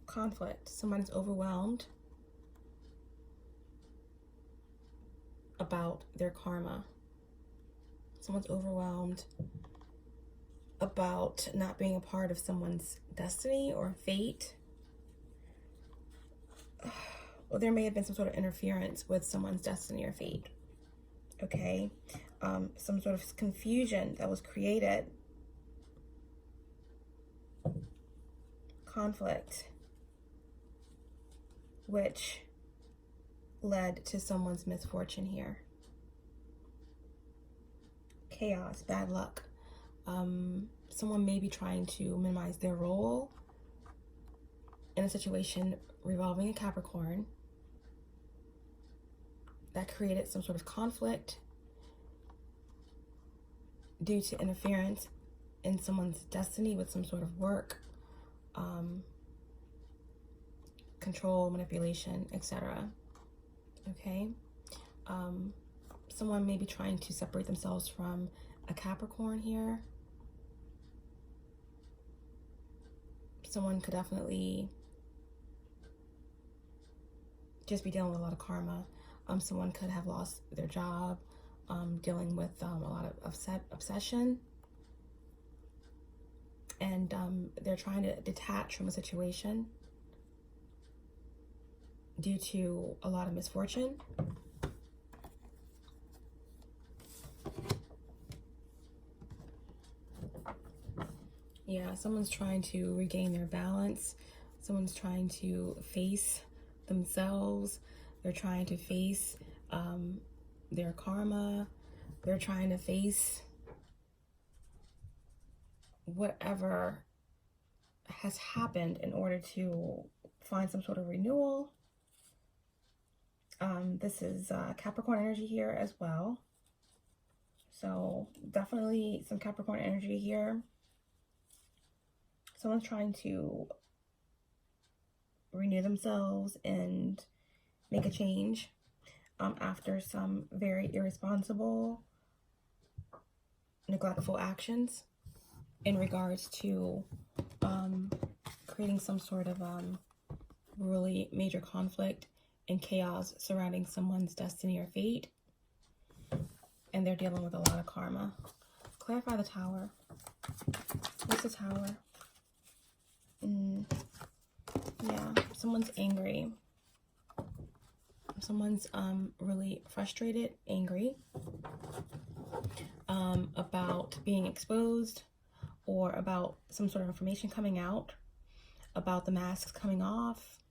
Conflict. Someone's overwhelmed about their karma. Someone's overwhelmed about not being a part of someone's destiny or fate. Or there may have been some sort of interference with someone's destiny or fate. Okay? Some sort of confusion that was created. Conflict. which led to someone's misfortune here. Chaos, bad luck. Someone may be trying to minimize their role in a situation revolving a Capricorn that created some sort of conflict due to interference in someone's destiny with some sort of work, control, manipulation, etc. Okay? Someone may be trying to separate themselves from a Capricorn here. Someone could definitely just be dealing with a lot of karma. Someone could have lost their job, dealing with a lot of obsession. And they're trying to detach from a situation due to a lot of misfortune. Yeah, someone's trying to regain their balance. Someone's trying to face themselves. They're trying to face their karma. They're trying to face whatever has happened in order to find some sort of renewal. This is Capricorn energy here as well. So definitely some Capricorn energy here. Someone's trying to renew themselves and make a change after some very irresponsible, neglectful actions in regards to creating some sort of really major conflict and chaos surrounding someone's destiny or fate. And they're dealing with a lot of karma. Clarify the Tower. What's the Tower? Yeah, someone's angry. Someone's really frustrated, angry about being exposed, or about some sort of information coming out, about the masks coming off.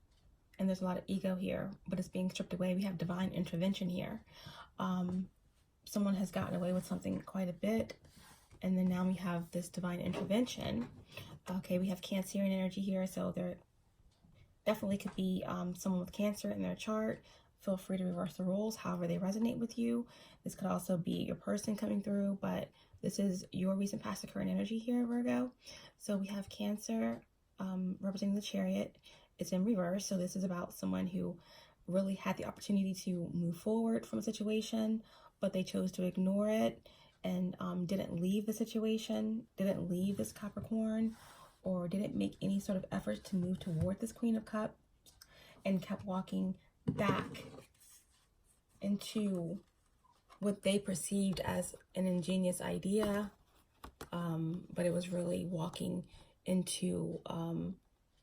And there's a lot of ego here, but it's being stripped away. We have divine intervention here. Someone has gotten away with something quite a bit, and then now we have this divine intervention. Okay, we have Cancerian energy here, so there definitely could be someone with Cancer in their chart. Feel free to reverse the roles however they resonate with you. This could also be your person coming through, but this is your recent past occurring energy here, Virgo. So we have Cancer representing the Chariot. It's in reverse, so this is about someone who really had the opportunity to move forward from a situation, but they chose to ignore it and didn't leave the situation, didn't leave this Capricorn, or didn't make any sort of effort to move toward this Queen of Cups, and kept walking back into what they perceived as an ingenious idea, but it was really walking into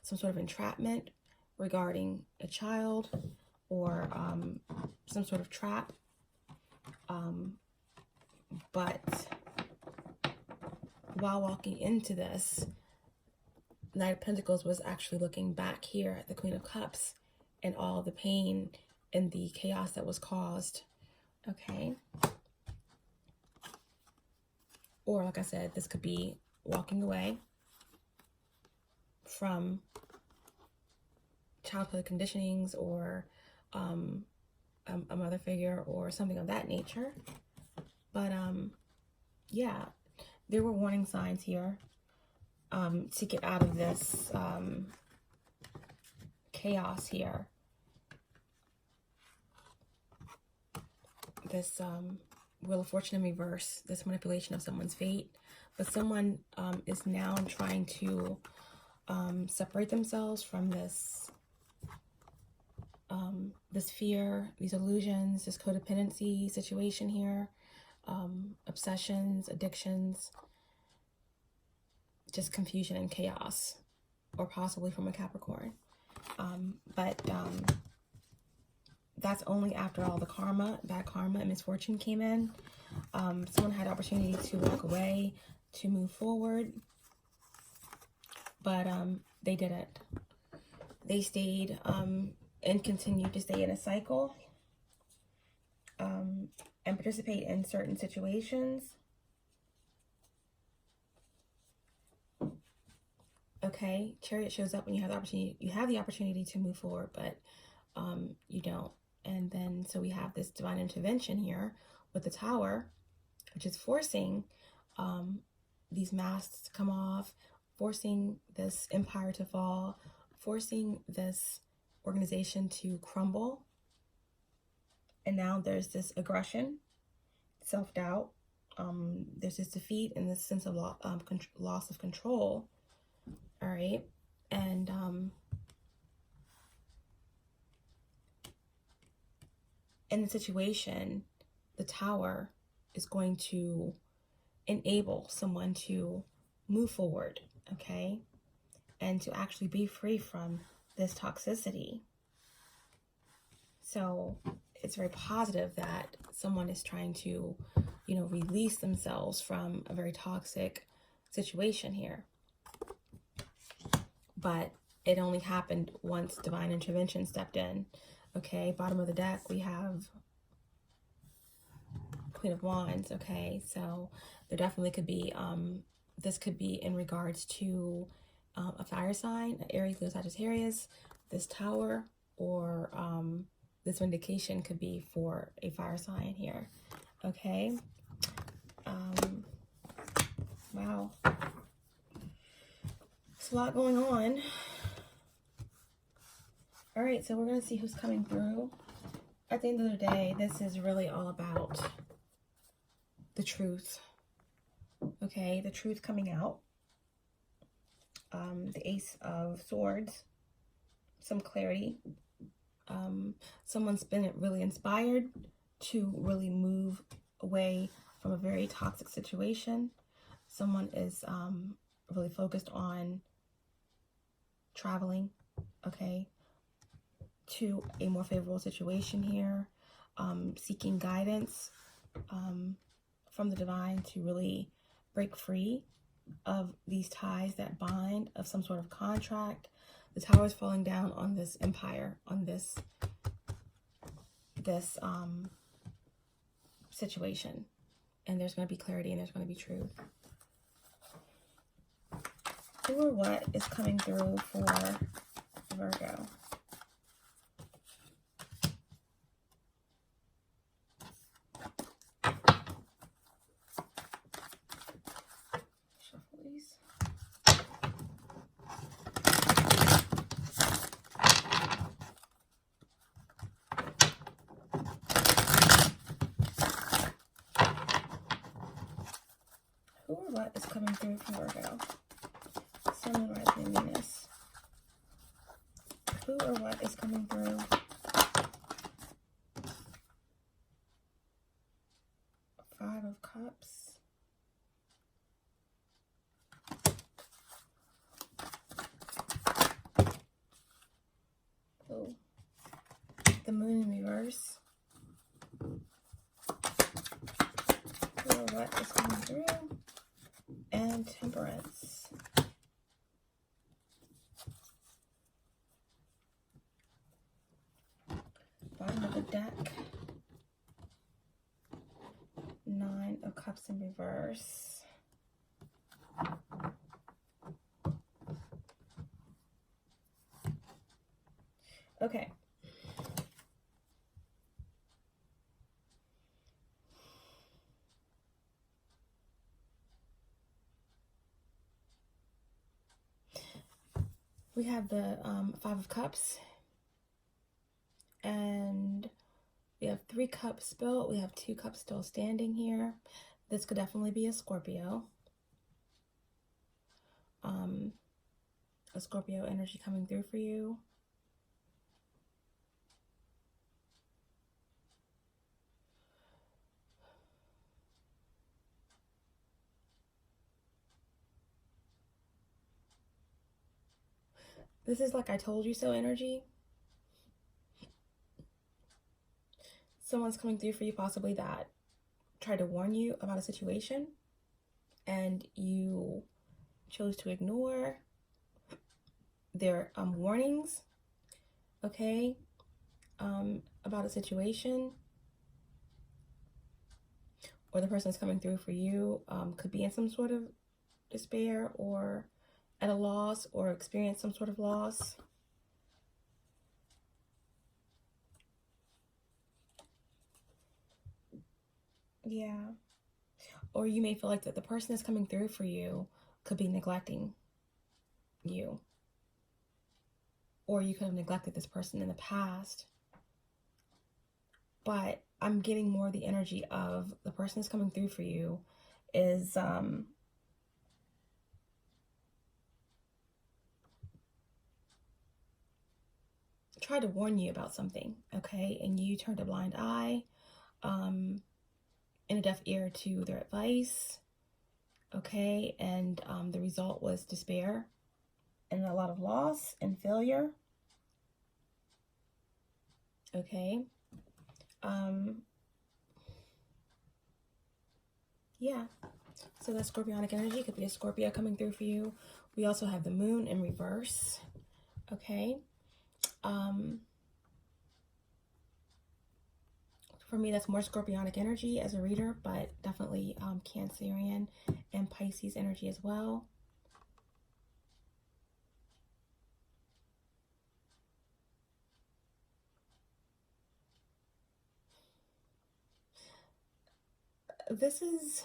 some sort of entrapment regarding a child, or some sort of trap. But while walking into this, Knight of Pentacles was actually looking back here at the Queen of Cups and all the pain and the chaos that was caused. Okay. Or like I said, this could be walking away from childhood conditionings, or a mother figure or something of that nature. But yeah, there were warning signs here to get out of this chaos here. This Wheel of Fortune in reverse, this manipulation of someone's fate. But someone is now trying to separate themselves from this this fear, these illusions, this codependency situation here, obsessions, addictions, just confusion and chaos, or possibly from a Capricorn. But that's only after all the karma, bad karma and misfortune came in. Someone had opportunity to walk away, to move forward, but they didn't. They stayed and continue to stay in a cycle, and participate in certain situations. Okay, Chariot shows up when you have the opportunity. You have the opportunity to move forward, but you don't. And then so we have this divine intervention here with the Tower, which is forcing these masks to come off, forcing this empire to fall, forcing this organization to crumble. And now there's this aggression, self-doubt, there's this defeat and this sense of loss of control. All right. And in the situation, the Tower is going to enable someone to move forward, okay, and to actually be free from this toxicity. So it's very positive that someone is trying to, you know, release themselves from a very toxic situation here. But it only happened once divine intervention stepped in. Okay, bottom of the deck, we have Queen of Wands. Okay, so there definitely could be, this could be in regards to a fire sign, Aries, Leo, Sagittarius, this Tower, or this vindication could be for a fire sign here. Okay. Wow. There's a lot going on. All right, so we're going to see who's coming through. At the end of the day, this is really all about the truth. Okay, the truth coming out. The Ace of Swords. Some clarity. Someone's been really inspired to really move away from a very toxic situation. Someone is really focused on traveling, okay, to a more favorable situation here, seeking guidance from the divine to really break free of these ties that bind, of some sort of contract. The Tower is falling down on this empire, on this situation, and there's going to be clarity and there's going to be truth. Who or what is coming through for Virgo? Shuffle these. Who or what is coming through for Virgo? Sun and rising Venus. Who or what is coming through? Five of Cups. Oh. The Moon in reverse. Who or what is coming through? And Temperance. Bottom of the deck. Nine of Cups in reverse. Okay. We have the Five of Cups, and we have 3 cups spilled. We have 2 cups still standing here. This could definitely be a Scorpio. A Scorpio energy coming through for you. This is like I told you so energy. Someone's coming through for you possibly that tried to warn you about a situation and you chose to ignore their warnings, okay? about a situation, or the person that's coming through for you could be in some sort of despair or at a loss or experience some sort of loss. Yeah. Or you may feel like that the person that's coming through for you could be neglecting you. Or you could have neglected this person in the past. But I'm getting more the energy of the person that's coming through for you is try to warn you about something, okay? And you turned a blind eye, and a deaf ear to their advice, okay? And the result was despair and a lot of loss and failure, okay? Yeah, so that Scorpionic energy could be a Scorpio coming through for you. We also have the moon in reverse, okay? For me, that's more Scorpionic energy as a reader, but definitely Cancerian and Pisces energy as well. This is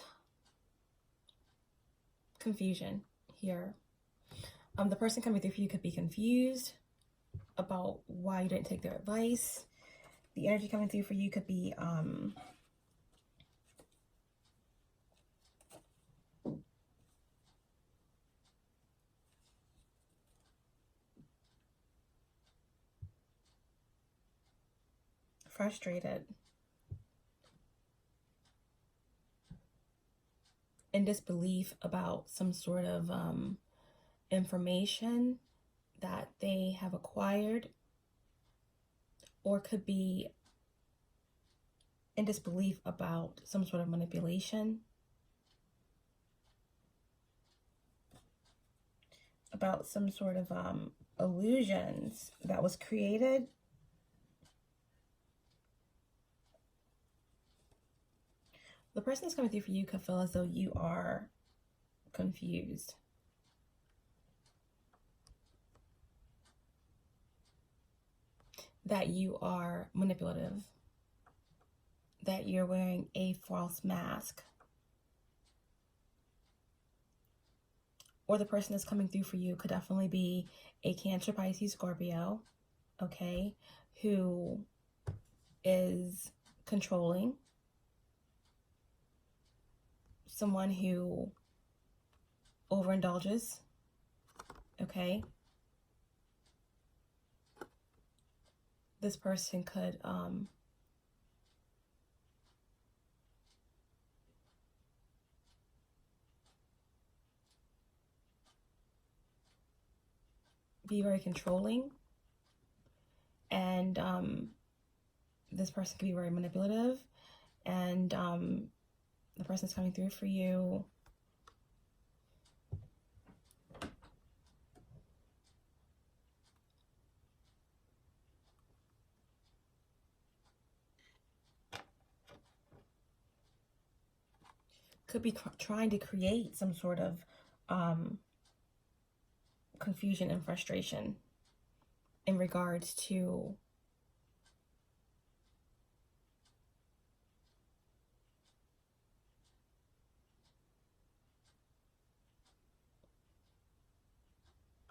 confusion here. The person coming through for you could be confused about why you didn't take their advice. The energy coming through for you could be frustrated, in disbelief about some sort of information that they have acquired, or could be in disbelief about some sort of manipulation, about some sort of illusions that was created. The person that's coming through for you could feel as though you are confused. That you are manipulative. That you're wearing a false mask. Or the person that's coming through for you could definitely be a Cancer, Pisces, Scorpio, okay, who is controlling. Someone who overindulges, okay? This person could be very controlling, and this person could be very manipulative, and the person's coming through for you could be trying to create some sort of confusion and frustration in regards to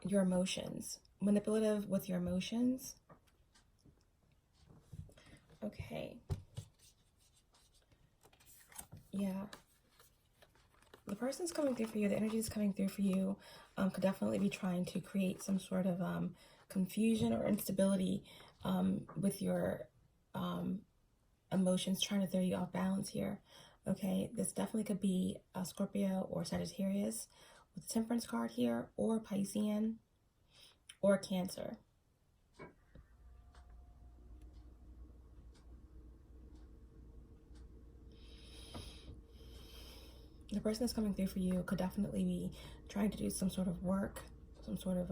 your emotions, manipulative with your emotions. Okay. Yeah. The person's coming through for you, the energy is coming through for you, could definitely be trying to create some sort of confusion or instability with your emotions, trying to throw you off balance here. Okay, this definitely could be a Scorpio or Sagittarius with the Temperance card here, or Piscean, or Cancer. The person that's coming through for you could definitely be trying to do some sort of work, some sort of,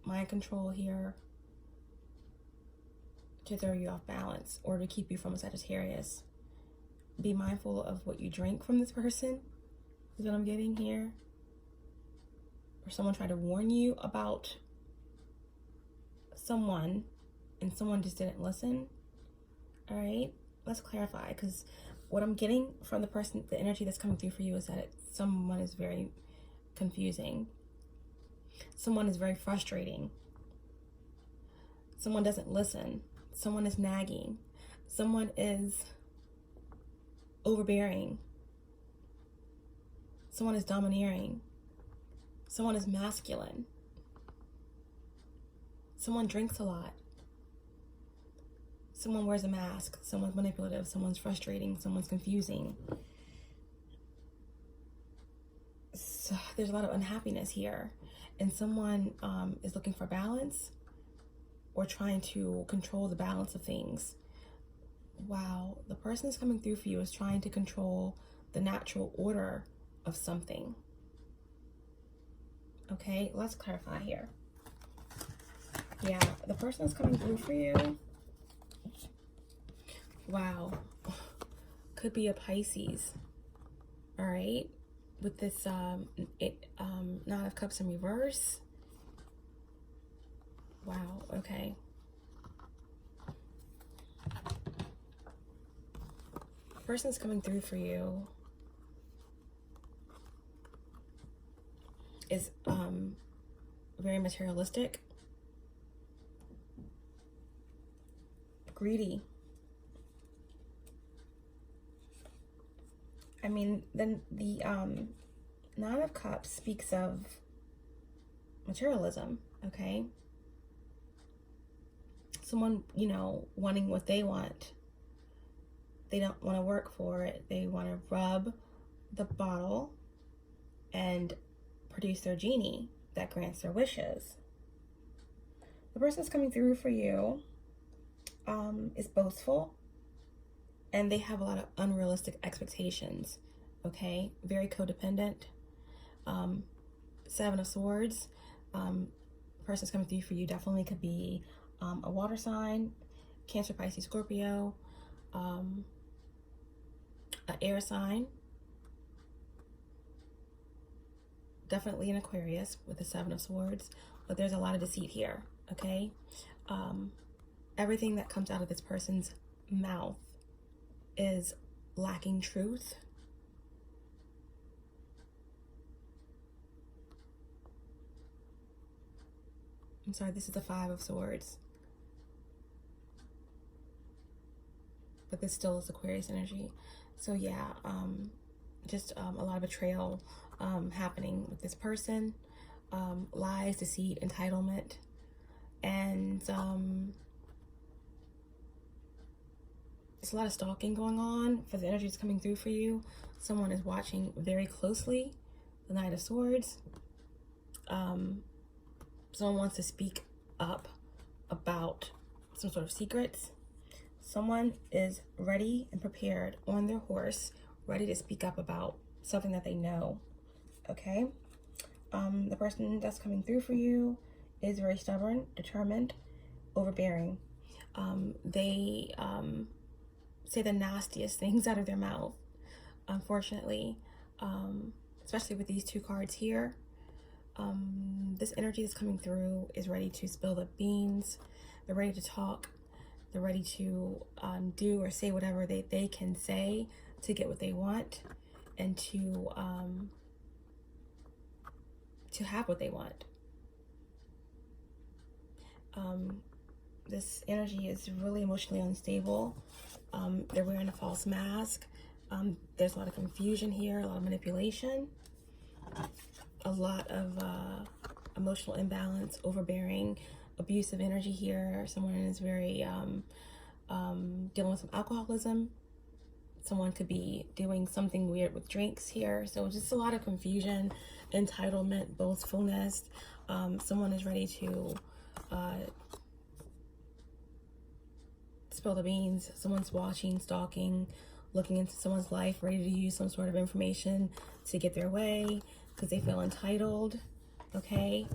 mind control here, to throw you off balance or to keep you from a Sagittarius. Be mindful of what you drink from this person, is what I'm getting here. Or someone tried to warn you about someone and someone just didn't listen. All right, let's clarify, because what I'm getting from the person, the energy that's coming through for you, is that someone is very confusing. Someone is very frustrating. Someone doesn't listen. Someone is nagging. Someone is overbearing. Someone is domineering. Someone is masculine. Someone drinks a lot. Someone wears a mask. Someone's manipulative. Someone's frustrating. Someone's confusing. So there's a lot of unhappiness here. And someone is looking for balance or trying to control the balance of things. Wow, the person that's coming through for you is trying to control the natural order of something. Okay, let's clarify here. Yeah, the person that's coming through for you, wow, could be a Pisces. All right, with this Nine of Cups in reverse. Wow, okay. The person that's coming through for you is very materialistic, greedy. I mean, then the Nine of Cups speaks of materialism, okay? Someone, you know, wanting what they want. They don't want to work for it. They want to rub the bottle and produce their genie that grants their wishes. The person that's coming through for you is boastful, and they have a lot of unrealistic expectations, okay? Very codependent. Seven of Swords. Person's coming through for you definitely could be a water sign, Cancer, Pisces, Scorpio, an air sign, definitely an Aquarius with the Seven of Swords, but there's a lot of deceit here, okay? Everything that comes out of this person's mouth is lacking truth. I'm sorry, this is the Five of Swords. But this still is Aquarius energy. So yeah, just a lot of betrayal happening with this person. Lies, deceit, entitlement. And there's a lot of stalking going on for the energy that's coming through for you. Someone is watching very closely. The Knight of Swords. Someone wants to speak up about some sort of secrets. Someone is ready and prepared on their horse, ready to speak up about something that they know, okay? The person that's coming through for you is very stubborn, determined, overbearing. They say the nastiest things out of their mouth, unfortunately, especially with these two cards here. This energy that's coming through is ready to spill the beans. They're ready to talk. They're ready to do or say whatever they can say to get what they want and to have what they want. This energy is really emotionally unstable. They're wearing a false mask. There's a lot of confusion here, a lot of manipulation, a lot of emotional imbalance, overbearing, abusive energy here. Someone is very dealing with some alcoholism. Someone could be doing something weird with drinks here. So just a lot of confusion, entitlement, boastfulness. Someone is ready to spill the beans. Someone's watching, stalking, looking into someone's life, ready to use some sort of information to get their way because they feel entitled, okay?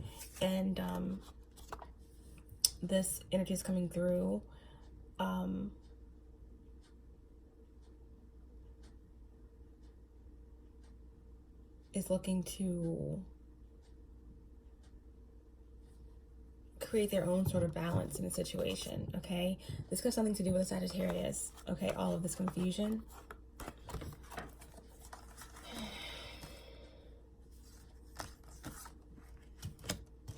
And this energy is coming through is looking to create their own sort of balance in the situation, okay? This has something to do with a Sagittarius, okay? All of this confusion.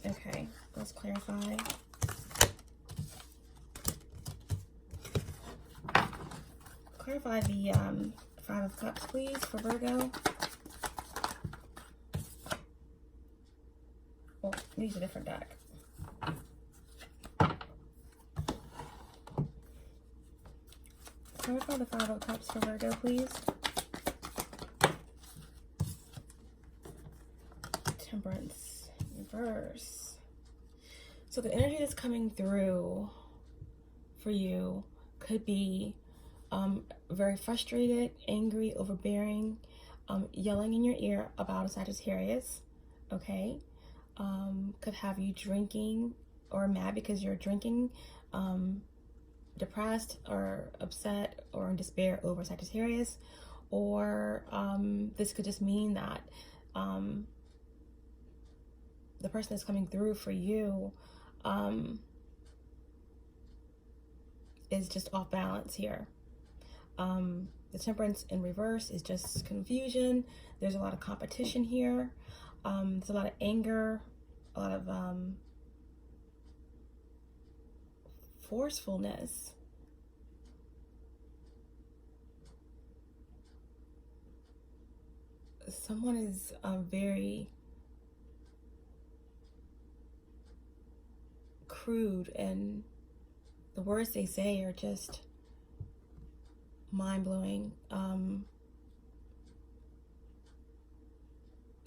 Okay, let's clarify. Clarify the Five of Cups, please, for Virgo. Well, use a different deck. Clarify the Five of Cups for Virgo, please. Temperance, reverse. So the energy that's coming through for you could be very frustrated, angry, overbearing, yelling in your ear about a Sagittarius, okay? Could have you drinking or mad because you're drinking, depressed or upset or in despair over Sagittarius, or this could just mean that the person that's coming through for you is just off balance here. The Temperance in reverse is just confusion. There's a lot of competition here. There's a lot of anger, a lot of forcefulness. Someone is very crude, and the words they say are just mind-blowing.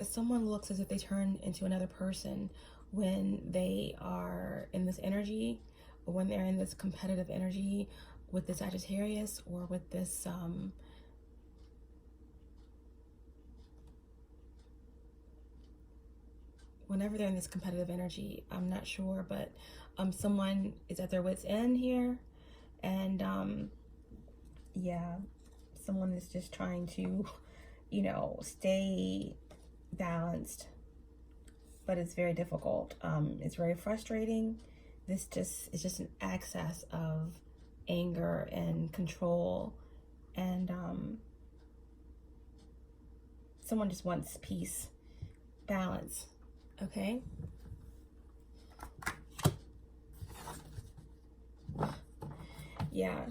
Someone looks as if they turn into another person when they are in this energy, or when they're in this competitive energy with the Sagittarius, or with this whenever they're in this competitive energy. I'm not sure, but someone is at their wit's end here, and yeah, someone is just trying to, you know, stay balanced, but it's very difficult. It's very frustrating. This just is just an excess of anger and control, and someone just wants peace, balance, okay? Yeah.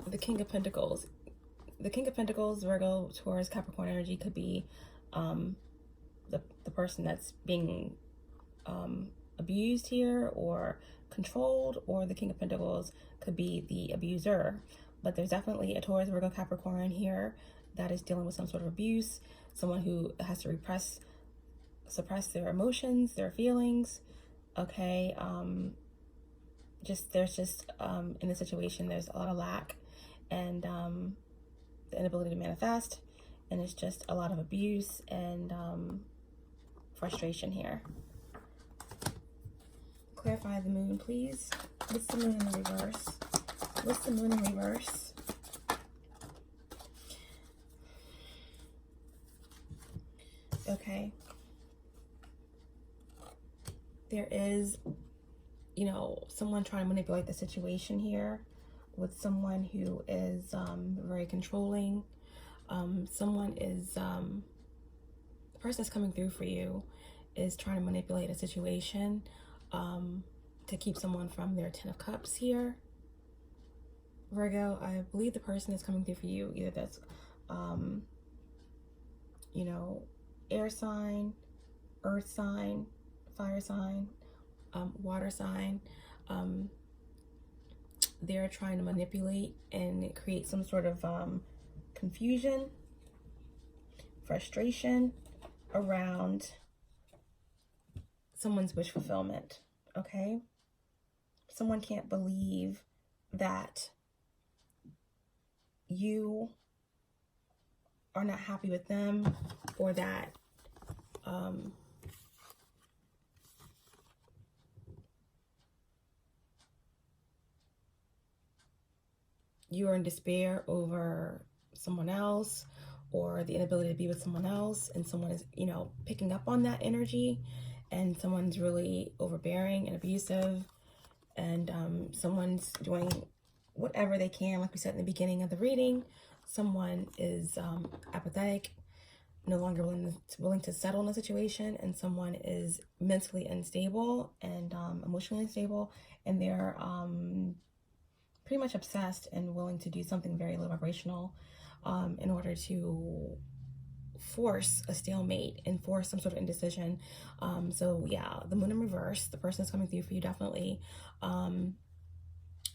The King of Pentacles. The King of Pentacles, Virgo, Taurus, Capricorn energy could be the person that's being abused here or controlled, or the King of Pentacles could be the abuser. But there's definitely a Taurus, Virgo, Capricorn here that is dealing with some sort of abuse, someone who has to suppress their emotions, their feelings, okay? In this situation, there's a lot of lack and the inability to manifest, and it's just a lot of abuse and frustration here. Clarify the moon, please. What's the moon in the reverse? What's the moon in reverse? Okay. There is, you know, someone trying to manipulate the situation here with someone who is very controlling. Someone is, the person that's coming through for you is trying to manipulate a situation to keep someone from their Ten of Cups here. Virgo, I believe the person that's coming through for you, either that's, you know, air sign, earth sign, fire sign, water sign. They're trying to manipulate and create some sort of confusion, frustration around someone's wish fulfillment, okay? Someone can't believe that you are not happy with them, or that you are in despair over someone else or the inability to be with someone else, and someone is, you know, picking up on that energy, and someone's really overbearing and abusive, and someone's doing whatever they can, like we said in the beginning of the reading. Someone is apathetic, no longer willing to settle in a situation, and someone is mentally unstable and emotionally unstable, and they're pretty much obsessed and willing to do something very low vibrational in order to force a stalemate and force some sort of indecision. So yeah, the moon in reverse, the person that's coming through for you definitely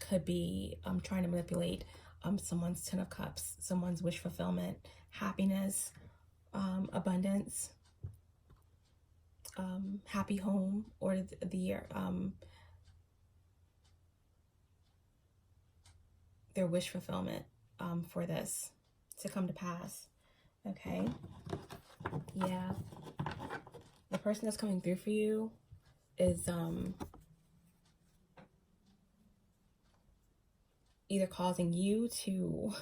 could be trying to manipulate someone's 10 of cups, someone's wish fulfillment, happiness, abundance, happy home, or their wish fulfillment for this to come to pass. Okay, yeah, the person that's coming through for you is either causing you to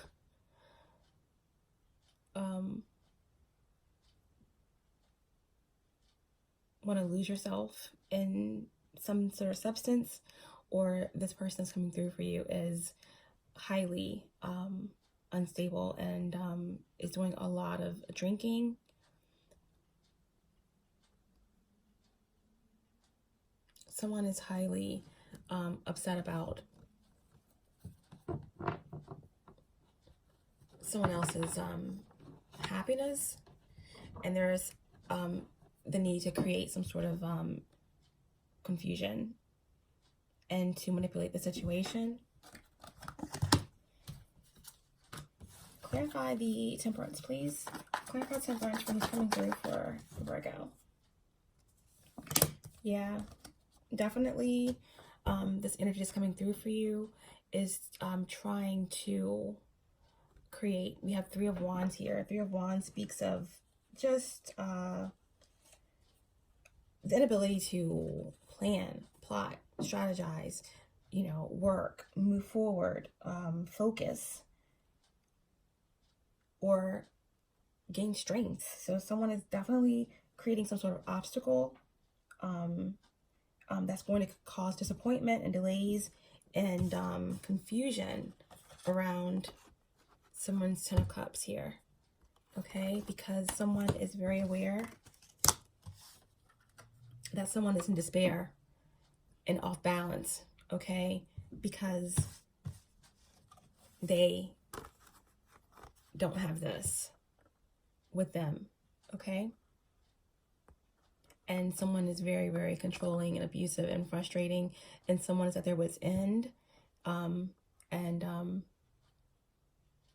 want to lose yourself in some sort of substance, or this person that's coming through for you is highly unstable and is doing a lot of drinking. Someone is highly upset about someone else's happiness, and there's the need to create some sort of confusion and to manipulate the situation. Clarify the temperance, please. Clarify temperance when it's coming through for Virgo. Yeah, definitely this energy that's coming through for you is trying to create. We have Three of Wands here. Three of Wands speaks of just the inability to plan, plot, strategize, you know, work, move forward, focus, or gain strength. So someone is definitely creating some sort of obstacle that's going to cause disappointment and delays and confusion around someone's 10 of cups here. Okay, because someone is very aware that someone is in despair and off balance, okay, because they don't have this with them, okay? And someone is very, very controlling and abusive and frustrating, and someone is at their wit's end,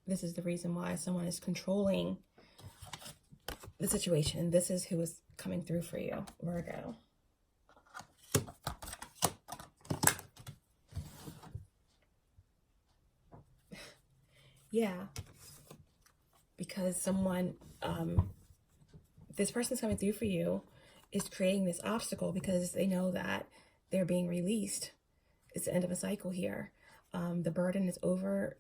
this is the reason why someone is controlling the situation. This is who is coming through for you, Virgo. Yeah, because someone, this person's coming through for you is creating this obstacle because they know that they're being released. It's the end of a cycle here. The burden is over.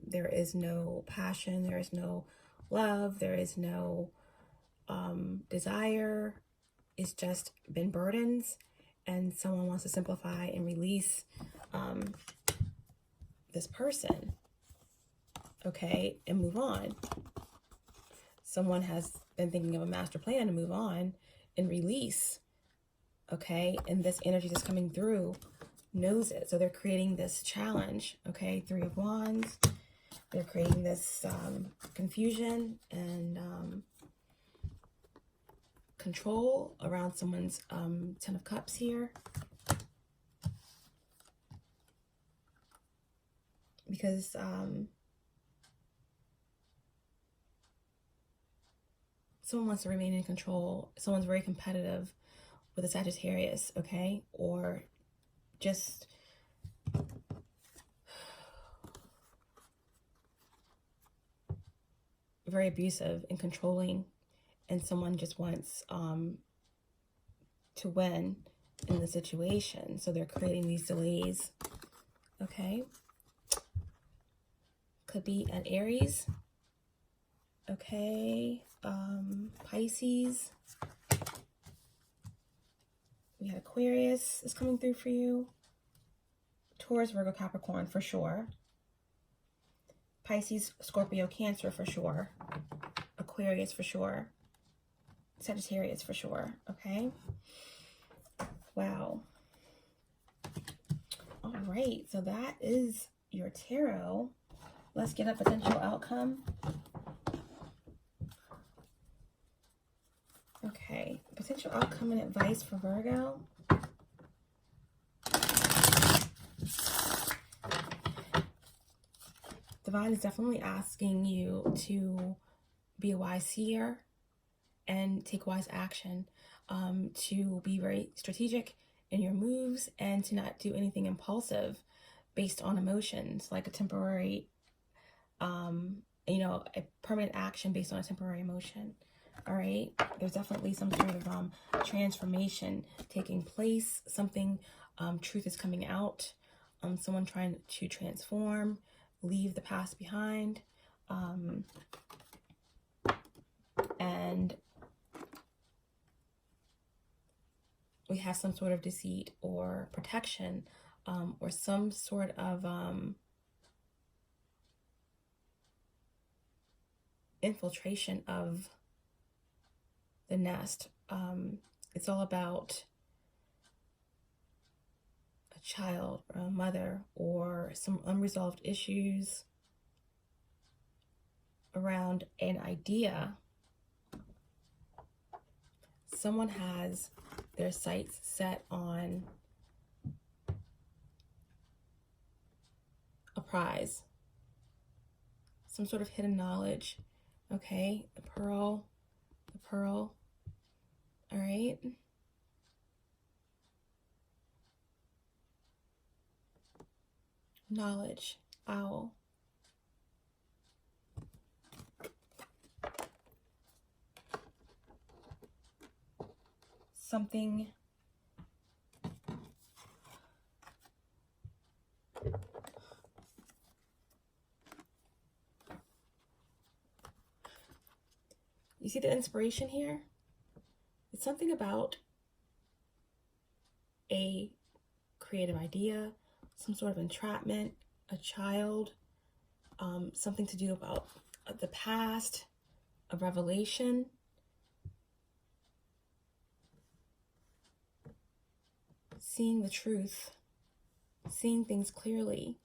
There is no passion. There is no love. There is no desire. It's just been burdens, and someone wants to simplify and release this person, okay, and move on. Someone has been thinking of a master plan to move on and release, okay, and this energy that's coming through knows it. So they're creating this challenge, okay, Three of Wands. They're creating this confusion and control around someone's 10 of Cups here. Because someone wants to remain in control. Someone's very competitive with a Sagittarius, okay? Or just very abusive and controlling, and someone just wants to win in the situation. So they're creating these delays, okay? Could be an Aries. Okay. Pisces. We had Aquarius is coming through for you. Taurus, Virgo, Capricorn for sure. Pisces, Scorpio, Cancer for sure. Aquarius for sure. Sagittarius for sure. Okay. Wow. All right. So that is your tarot. Let's get a potential outcome. Okay. Potential outcome and advice for Virgo. Divine is definitely asking you to be a wise seer and take wise action, to be very strategic in your moves and to not do anything impulsive based on emotions, like a temporary, a permanent action based on a temporary emotion. All right. There's definitely some sort of transformation taking place. Something, truth is coming out. Someone trying to transform, leave the past behind, and we have some sort of deceit or protection, or some sort of infiltration of the nest. It's all about a child or a mother or some unresolved issues around an idea. Someone has their sights set on a prize, some sort of hidden knowledge. Okay, the pearl, all right. Knowledge, owl. Something you see the inspiration here? It's something about a creative idea, some sort of entrapment, a child, something to do about the past, a revelation. Seeing the truth, seeing things clearly,